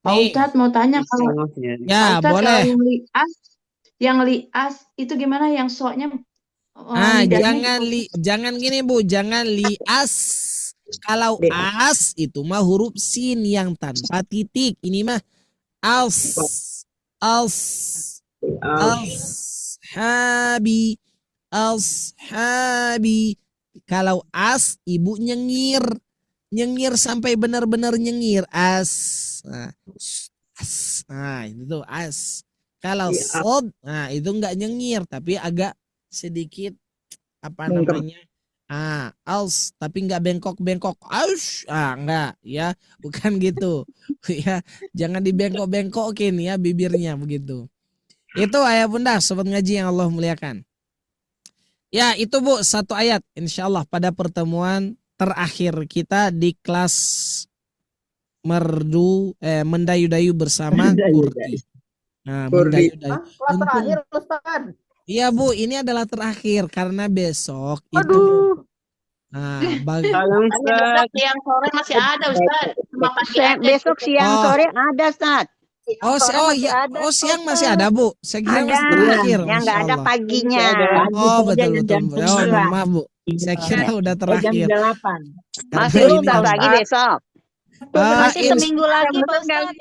Pak Nih, Ustadz mau tanya kalau ya Pak Ustadz boleh. kalau yang lias itu gimana yang soknya lidahnya Jangan gini Bu, jangan lias. Kalau as itu mah huruf sin yang tanpa titik. Ini mah as, ashabi, ashabi. Kalau as ibu nyengir sampai benar-benar nyengir as. Nah itu tuh as. Kalau sod, nah itu enggak nyengir tapi agak sedikit apa namanya? Als tapi enggak bengkok-bengkok. Enggak ya, bukan gitu. Ya, jangan dibengkok-bengkokin ya bibirnya begitu. Itu ayah bunda sobat ngaji yang Allah muliakan. Ya, itu Bu satu ayat insyaallah pada pertemuan terakhir kita di kelas mendayu-dayu bersama Kurdi. Nah, mendayu-dayu. Kelas terakhir Ustaz. Iya Bu, ini adalah terakhir karena besok itu. Nah, Besok siang sore masih ada Ustaz. Cuma pagi aja. Besok siang sore ada Ustaz. Siang masih ada Bu. Saya kira masih terakhir. Yang nggak ada paginya. Betul. Maaf Bu. Saya kira udah terakhir. Jam 8. Masih bentar lagi besok. Masih seminggu lagi Pak Ustaz.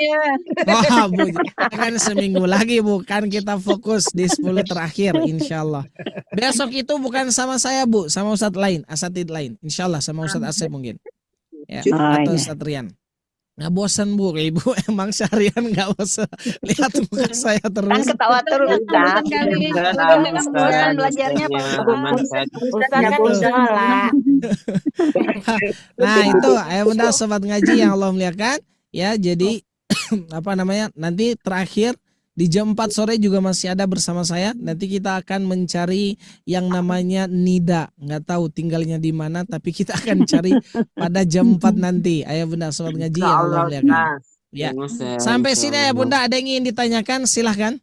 Bu, kan seminggu lagi bukan kita fokus di 10 terakhir insyaallah. Besok itu bukan sama saya Bu, sama Ustadz lain, asatid lain. Insyaallah sama Ustadz Asep mungkin. Ya, atau Ustadz Rian. Nggak bosan Bu, Ibu emang seharian nggak usah lihat muka saya terus. Kan ketawa terus Ustaz. Bosan belajarnya Pak Ustaz. Ustaz kan salah. Nah itu ayah bunda sobat ngaji yang Allah muliakan. Ya jadi apa namanya nanti terakhir di jam 4 sore juga masih ada bersama saya. Nanti kita akan mencari yang namanya nida. Nggak tahu tinggalnya di mana, tapi kita akan cari pada jam 4 nanti. Ayah bunda sobat ngaji yang Allah muliakan. Ya. Sampai sini ayah bunda ada yang ingin ditanyakan silahkan.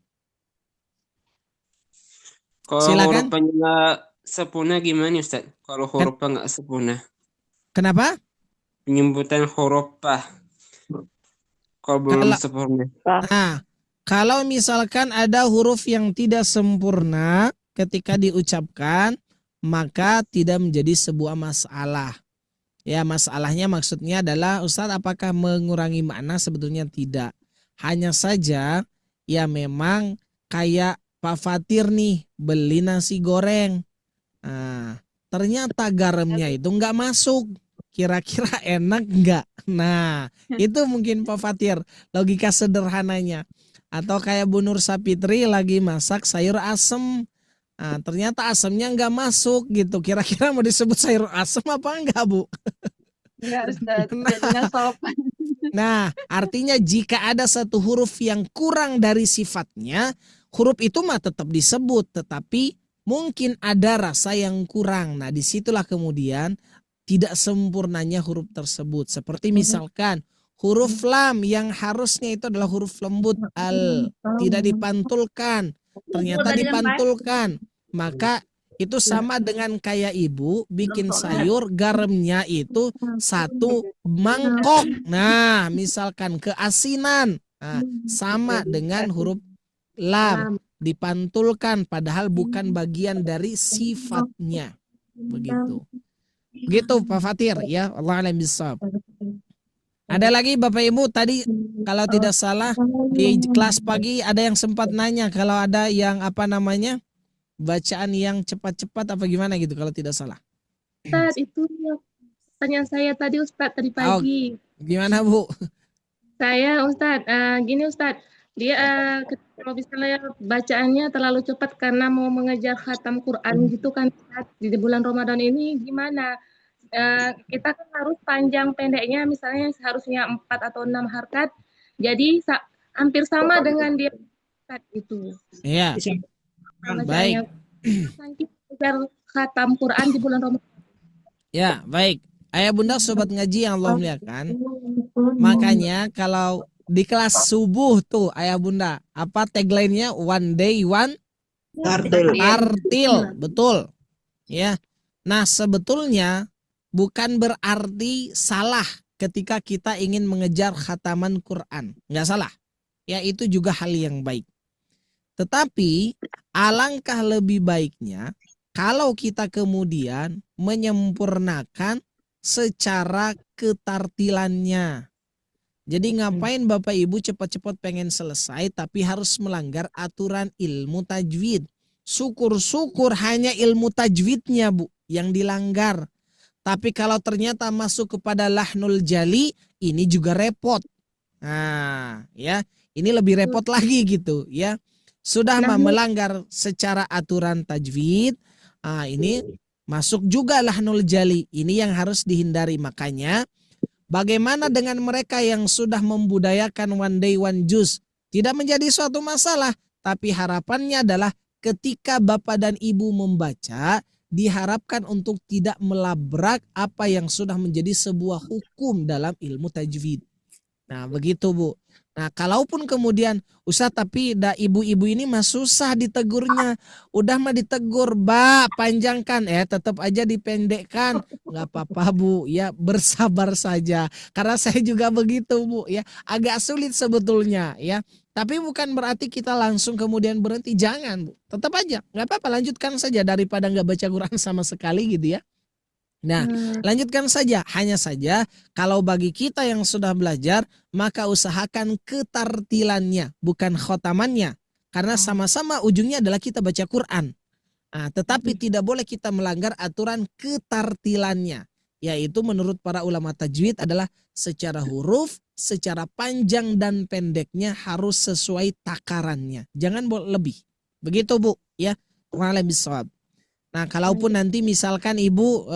Kalau hurufnya nggak sempurna gimana Ustaz? Kalau hurufnya nggak sempurna. Kenapa? Penyebutan huruf kalau belum sempurna. Nah, kalau misalkan ada huruf yang tidak sempurna ketika diucapkan, maka tidak menjadi sebuah masalah. Ya, masalahnya maksudnya adalah Ustadz apakah mengurangi makna? Sebetulnya tidak. Hanya saja ya memang kayak Pak Fatir nih beli nasi goreng. Nah, ternyata garamnya itu nggak masuk. Kira-kira enak nggak? Nah, itu mungkin Pak Fatir logika sederhananya. Atau kayak Bu Nur Sapitri lagi masak sayur asem. Nah, ternyata asemnya nggak masuk gitu. Kira-kira mau disebut sayur asem apa enggak Bu? Enggak Ustaz, jadinya sopan. Nah, artinya jika ada satu huruf yang kurang dari sifatnya, huruf itu mah tetap disebut, tetapi mungkin ada rasa yang kurang. Nah, disitulah kemudian tidak sempurnanya huruf tersebut. Seperti misalkan huruf lam yang harusnya itu adalah huruf lembut al, tidak dipantulkan, ternyata dipantulkan. Maka itu sama dengan kayak ibu bikin sayur garamnya itu 1 mangkok. Nah, misalkan keasinan. Nah, sama dengan huruf lam dipantulkan padahal bukan bagian dari sifatnya. Begitu. Begitu Pak Fatir ya, Allah alam bisawab. Ada lagi Bapak Ibu tadi kalau tidak salah di kelas pagi ada yang sempat nanya kalau ada yang apa namanya bacaan yang cepat-cepat apa gimana gitu kalau tidak salah. Ustaz, itu pertanyaan saya tadi Ustaz tadi pagi. Gimana Bu? Saya Ustaz, gini Ustaz, dia kalau misalnya bacaannya terlalu cepat karena mau mengejar khatam Quran gitu kan Ustaz, di bulan Ramadan ini gimana? Kita kan harus panjang pendeknya misalnya seharusnya 4 atau 6 harkat, jadi hampir sama dengan dia Ustaz itu. Iya. Baik. Mengejar khatam Quran di bulan Ramadan. Ya, baik. Ayah bunda sobat ngaji yang Allah muliakan. Makanya kalau di kelas subuh tuh ayah bunda, apa tagline-nya? One day one tartil, betul. Ya. Nah, sebetulnya bukan berarti salah ketika kita ingin mengejar khataman Quran. Nggak salah. Ya, itu juga hal yang baik. Tetapi alangkah lebih baiknya kalau kita kemudian menyempurnakan secara ketartilannya. Jadi ngapain Bapak Ibu cepat-cepat pengen selesai tapi harus melanggar aturan ilmu tajwid. Syukur-syukur hanya ilmu tajwidnya Bu yang dilanggar. Tapi kalau ternyata masuk kepada lahnul jali, ini juga repot. Nah, ya, ini lebih repot lagi gitu ya. Sudah melanggar secara aturan tajwid, ini masuk juga lahnul jali. Ini yang harus dihindari. Makanya bagaimana dengan mereka yang sudah membudayakan one day one juz? Tidak menjadi suatu masalah, tapi harapannya adalah ketika Bapak dan Ibu membaca, diharapkan untuk tidak melabrak apa yang sudah menjadi sebuah hukum dalam ilmu tajwid. Nah, begitu Bu. Nah, kalaupun kemudian Ustaz tapi ibu-ibu ini mah susah ditegurnya. Udah mah ditegur, Mbak, panjangkan. Tetap aja dipendekkan. Nggak apa-apa Bu, ya bersabar saja. Karena saya juga begitu Bu, ya. Agak sulit sebetulnya, ya. Tapi bukan berarti kita langsung kemudian berhenti. Jangan Bu, tetap aja. Nggak apa-apa, lanjutkan saja daripada nggak baca Quran sama sekali gitu ya. Nah, lanjutkan saja. Hanya saja kalau bagi kita yang sudah belajar, maka usahakan ketartilannya, bukan khotamannya. Karena sama-sama ujungnya adalah kita baca Quran. Tetapi tidak boleh kita melanggar aturan ketartilannya. Yaitu menurut para ulama tajwid adalah secara huruf, secara panjang dan pendeknya harus sesuai takarannya. Jangan lebih. Begitu Bu, ya. Wa'alaikum bisawab. Nah, kalaupun nanti misalkan Ibu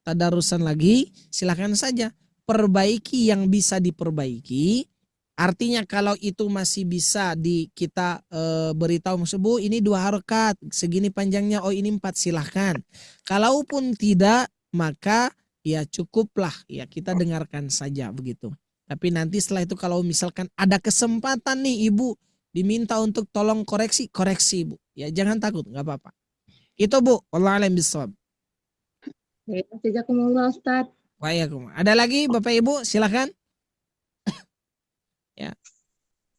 tadarusan lagi, silakan saja perbaiki yang bisa diperbaiki. Artinya kalau itu masih bisa kita beritahu Bu, ini 2 harokat, segini panjangnya, oh ini 4, silahkan. Kalaupun tidak, maka ya cukuplah, ya kita dengarkan saja begitu. Tapi nanti setelah itu kalau misalkan ada kesempatan nih Ibu diminta untuk tolong koreksi Bu. Ya jangan takut, nggak apa-apa. Itu Bu, wallahu a'lam bishawab. Jazakumullah Ustaz. Waalaikumsalam. Ada lagi Bapak Ibu, silakan. Ya.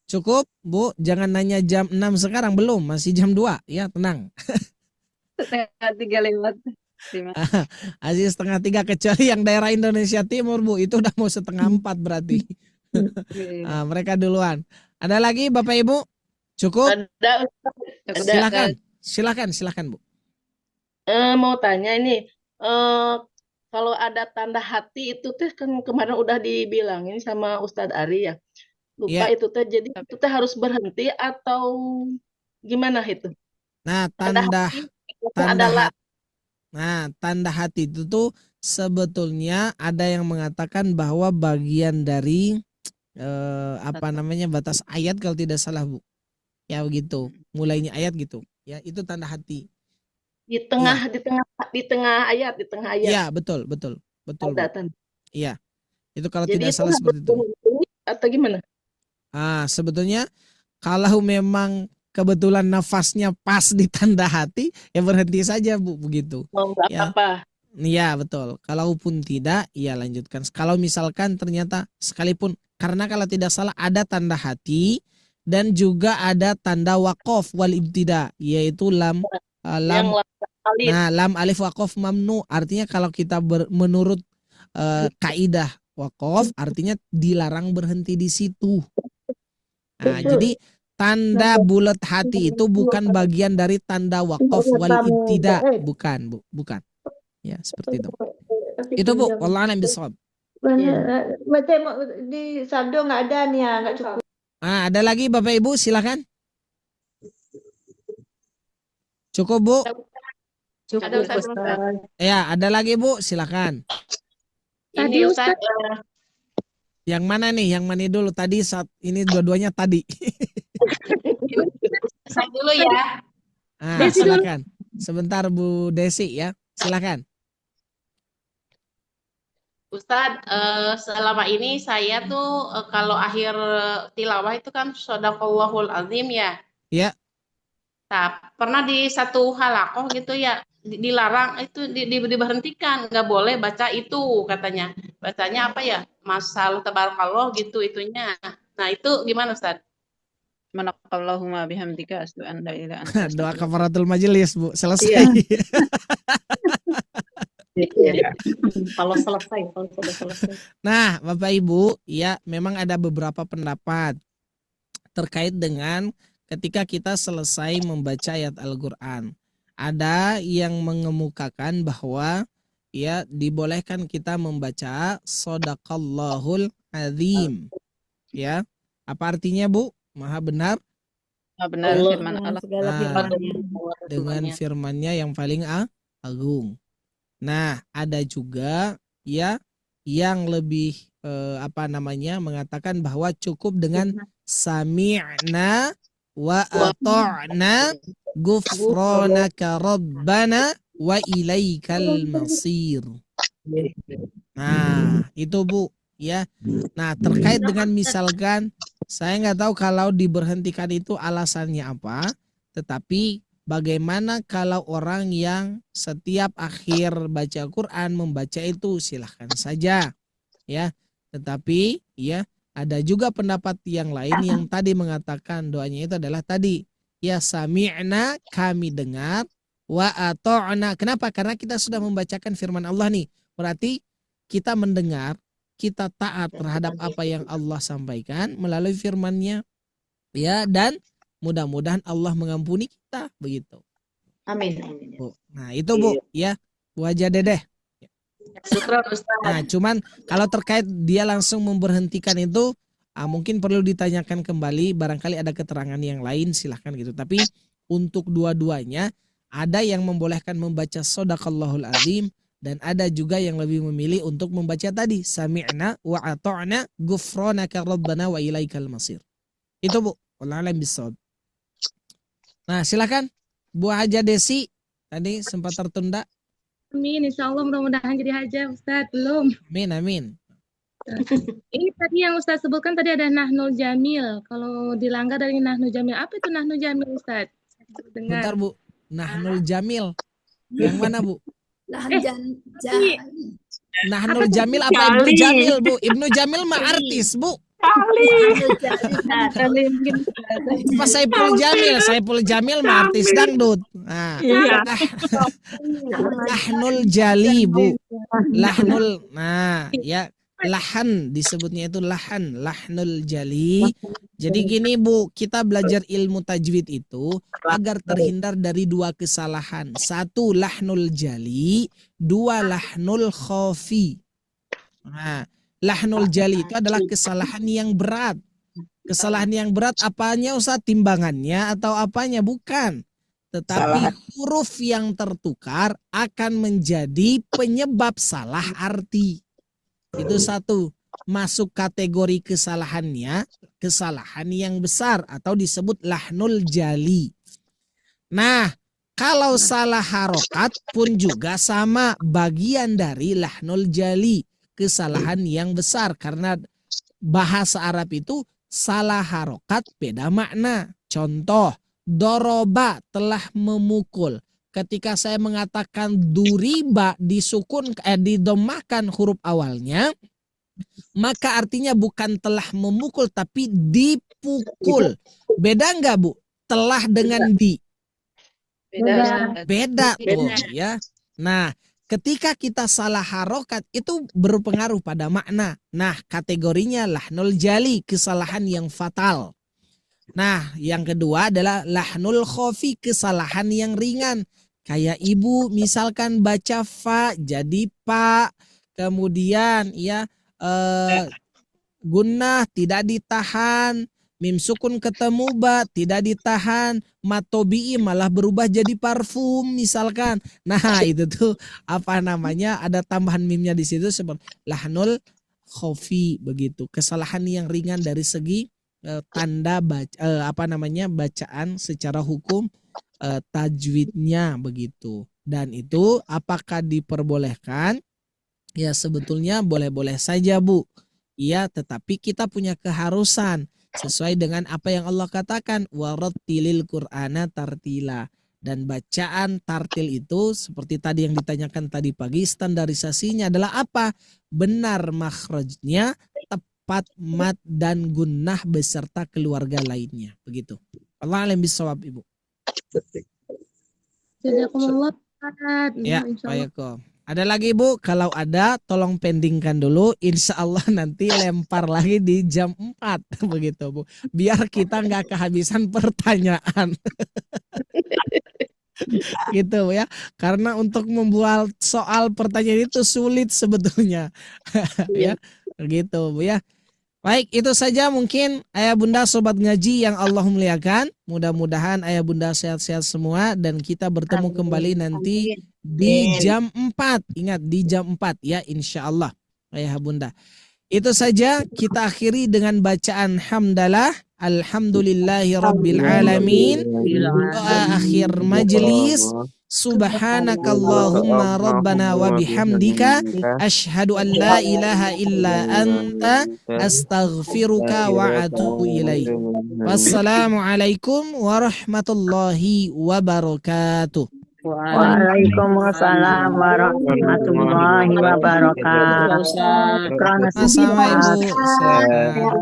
Cukup Bu, jangan nanya jam 6 sekarang, belum, masih jam 2. Ya, tenang. Setengah 3 lewat. Masih setengah 3 kecuali yang daerah Indonesia Timur Bu, itu udah mau setengah 4 berarti. Mereka duluan. Ada lagi Bapak Ibu? Cukup? Ada. Silakan Bu. Mau tanya ini, kalau ada tanda hati itu teh kan kemarin udah dibilangin sama Ustadz Ari ya. Lupa itu teh, jadi itu teh harus berhenti atau gimana itu? Nah, tanda hati itu tuh sebetulnya ada yang mengatakan bahwa bagian dari batas ayat kalau tidak salah Bu. Ya begitu, mulainya ayat gitu. Ya, itu tanda hati. Di tengah ayat. Iya, betul. Iya. Itu kalau jadi tidak salah seperti itu. Atau gimana? Sebetulnya kalau memang kebetulan nafasnya pas di tanda hati, ya berhenti saja Bu, begitu. Enggak apa-apa. Iya, betul. Kalaupun tidak, ya lanjutkan. Kalau misalkan ternyata sekalipun, karena kalau tidak salah ada tanda hati dan juga ada tanda waqaf wal ibtida, yaitu lam alif waqaf mamnu. Artinya kalau kita menurut kaidah waqaf artinya dilarang berhenti di situ. Jadi tanda bulat hati itu bukan bagian dari tanda waqaf wal ibtida, bukan Bu, bukan. Ya, seperti itu. Itu Bu, wallahu a'lam bishawab. Macam di Sabdo nggak ada nih ya, nggak cukup. Ada lagi Bapak Ibu, silakan. Cukup Bu? Cukup Ustaz. Ya, ada lagi Bu, silakan. Ini Ustaz. Yang mana nih? Yang mana dulu? Tadi saat ini dua-duanya tadi. Saya dulu ya. Silakan. Sebentar Bu Desi ya, silakan. Ustadz, selama ini saya tuh kalau akhir tilawah itu kan Shadaqallahul Azim ya. Ya. Nah, pernah di satu halakoh gitu ya, dilarang itu diberhentikan, nggak boleh baca itu katanya. Bacanya apa ya? Masal tabarakallah gitu itunya. Nah, itu gimana Ustadz? Subhanakallahumma bihamdika asyhadu an la ilaha illa anta Doa astaghfiruka. kafaratul majelis, Bu. Selesai. Iya. Iya. Kalau sudah selesai. Nah, Bapak Ibu, ya memang ada beberapa pendapat terkait dengan ketika kita selesai membaca ayat Al-Qur'an. Ada yang mengemukakan bahwa ya dibolehkan kita membaca Shadaqallahul Azim. Ya. Apa artinya, Bu? Maha benar? Maha benar Allah firman dengan Allah. segala Nah, firman-Nya. dengan firman-Nya yang paling agung. Nah, ada juga ya yang lebih mengatakan bahwa cukup dengan sami'na wa ata'na ghufranaka rabbana wa ilaikal masir. Nah, itu Bu ya. Nah, terkait dengan misalkan saya nggak tahu kalau diberhentikan itu alasannya apa, tetapi bagaimana kalau orang yang setiap akhir baca Quran membaca itu silahkan saja ya. Tetapi ya ada juga pendapat yang lain yang tadi mengatakan doanya itu adalah tadi ya sami'na kami dengar wa ata'na. Kenapa? Karena kita sudah membacakan firman Allah nih. Berarti kita mendengar, kita taat terhadap apa yang Allah sampaikan melalui firman-Nya ya, dan mudah-mudahan Allah mengampuni kita begitu. Amin. Bu. Nah, itu Bu ya. Bu Haja Dedeh. Syukran Ustaz. Nah, cuman kalau terkait dia langsung memberhentikan itu mungkin perlu ditanyakan kembali, barangkali ada keterangan yang lain silahkan gitu. Tapi untuk dua-duanya ada yang membolehkan membaca Shadaqallahul Azim dan ada juga yang lebih memilih untuk membaca tadi sami'na wa ata'na ghufranaka rabbana wa ilaikal masir. Itu Bu, wallahu a'lam bishawab. Nah, silakan Bu Haja Desi, tadi sempat tertunda. Amin, insya Allah mudah-mudahan jadi haja Ustadz. Belum. Amin, amin. Ini tadi yang Ustadz sebutkan tadi ada Nahnul Jamil. Kalau dilanggar dari Nahnul Jamil, apa itu Nahnul Jamil Ustadz? Dengar. Bentar Bu, Nahnul Jamil. Yang mana Bu? Nahnul Jamil apa Ibnu Jamil Bu? Ibnu Jamil mah artis Bu. Apa Saipul Jamil? Saipul Jamil mah artis dangdut. Nah, Lahnul Jali Bu. Lahnul, nah ya lahan disebutnya itu lahan, lahnul jali. Jadi gini Bu, kita belajar ilmu tajwid itu agar terhindar dari dua kesalahan. Satu lahnul jali, dua lahnul khafi. Nah, lahnul jali itu adalah kesalahan yang berat. Kesalahan yang berat apanya Ustaz? Timbangannya atau apanya? Bukan. Tetapi huruf yang tertukar akan menjadi penyebab salah arti. Itu satu. Masuk kategori kesalahannya, kesalahan yang besar atau disebut lahnul jali. Nah, kalau salah harokat pun juga sama, bagian dari lahnul jali, kesalahan yang besar. Karena bahasa Arab itu salah harokat beda makna. Contoh, doroba telah memukul. Ketika saya mengatakan duriba didomahkan huruf awalnya, maka artinya bukan telah memukul tapi dipukul. Beda enggak Bu? Telah dengan di. Beda tuh ya. Nah, ketika kita salah harokat itu berpengaruh pada makna. Nah, kategorinya lahnul jali, kesalahan yang fatal. Nah, yang kedua adalah lahnul khafi, kesalahan yang ringan. Kayak ibu misalkan baca fa jadi pa, kemudian ya gunnah tidak ditahan, mim sukun ketemu ba tidak ditahan, matobi'i malah berubah jadi parfum misalkan. Nah, itu tuh apa namanya? Ada tambahan mimnya di situ seperti lahnul khafi begitu. Kesalahan yang ringan dari segi tanda bacaan secara hukum tajwidnya begitu. Dan itu apakah diperbolehkan? Ya sebetulnya boleh-boleh saja Bu. Ya tetapi kita punya keharusan sesuai dengan apa yang Allah katakan, warattilil Qur'ana tartila. Dan bacaan tartil itu seperti tadi yang ditanyakan tadi pagi, standarisasinya adalah apa? Benar makhrajnya, tepat mad dan gunnah beserta keluarga lainnya. Begitu. Allah alam bisawab Ibu. Jazakumullah Ustaz. Ya, Insyaallah. baik. Ada lagi Bu? Kalau ada tolong pendingkan dulu. Insya Allah nanti lempar lagi di jam 4. Begitu Bu. Biar kita nggak kehabisan pertanyaan. Gitu ya. Karena untuk membuat soal pertanyaan itu sulit sebetulnya. Ya, gitu Bu ya. Baik, itu saja mungkin ayah bunda sobat ngaji yang Allah muliakan. Mudah-mudahan ayah bunda sehat-sehat semua dan kita bertemu kembali nanti di jam 4. Ingat di jam 4 ya insya Allah ayah bunda. Itu saja kita akhiri dengan bacaan hamdalah. Alhamdulillahi Rabbil Alamin. Doa akhir majlis. Subhanakallahumma rabbana wa bihamdika asyhadu an la ilaha illa anta astaghfiruka wa atubu ilaik. Wassalamualaikum warahmatullahi wabarakatuh. Waalaikumsalam warahmatullahi wabarakatuh. Assalamualaikum.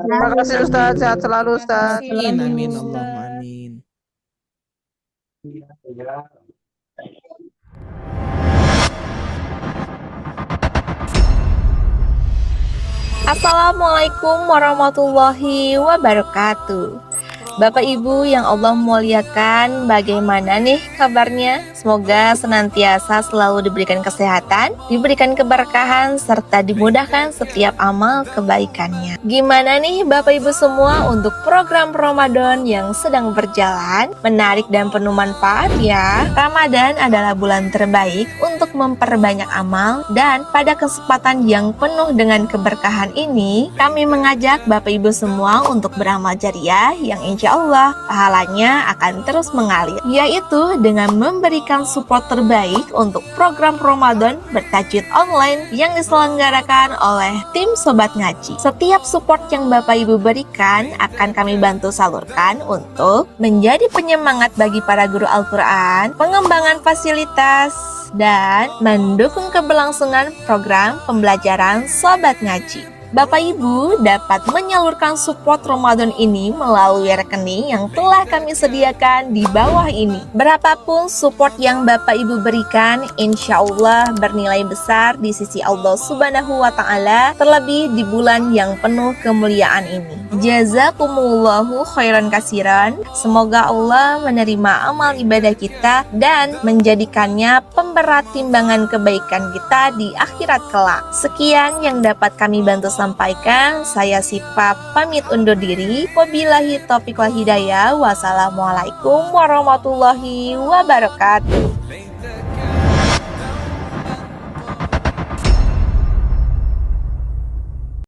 Terima kasih Ustaz, sehat selalu Ustaz. Amin Allahumma amin. Assalamualaikum warahmatullahi wabarakatuh. Bapak Ibu yang Allah muliakan, bagaimana nih kabarnya? Semoga senantiasa selalu diberikan kesehatan, diberikan keberkahan, serta dimudahkan setiap amal kebaikannya. Gimana nih Bapak Ibu semua untuk program Ramadan yang sedang berjalan? Menarik dan penuh manfaat ya. Ramadan adalah bulan terbaik untuk memperbanyak amal, dan pada kesempatan yang penuh dengan keberkahan ini, kami mengajak Bapak Ibu semua untuk beramal jariah yang insya Allah pahalanya akan terus mengalir, yaitu dengan memberikan support terbaik untuk program Ramadan bertajwid online yang diselenggarakan oleh tim Sobat Ngaji. Setiap support yang Bapak Ibu berikan akan kami bantu salurkan untuk menjadi penyemangat bagi para guru Al-Quran, pengembangan fasilitas, dan mendukung keberlangsungan program pembelajaran Sobat Ngaji. Bapak Ibu dapat menyalurkan support Ramadan ini melalui rekening yang telah kami sediakan di bawah ini. Berapapun support yang Bapak Ibu berikan, insya Allah bernilai besar di sisi Allah Subhanahu wa Ta'ala, terlebih di bulan yang penuh kemuliaan ini. Jazakumullahu khairan kasiran. Semoga Allah menerima amal ibadah kita dan menjadikannya pemberat timbangan kebaikan kita di akhirat kelak. Sekian yang dapat kami bantu sampaikan. Saya Sifa pamit undur diri. Wabillahi taufiq wal hidayah. Wassalamualaikum warahmatullahi wabarakatuh.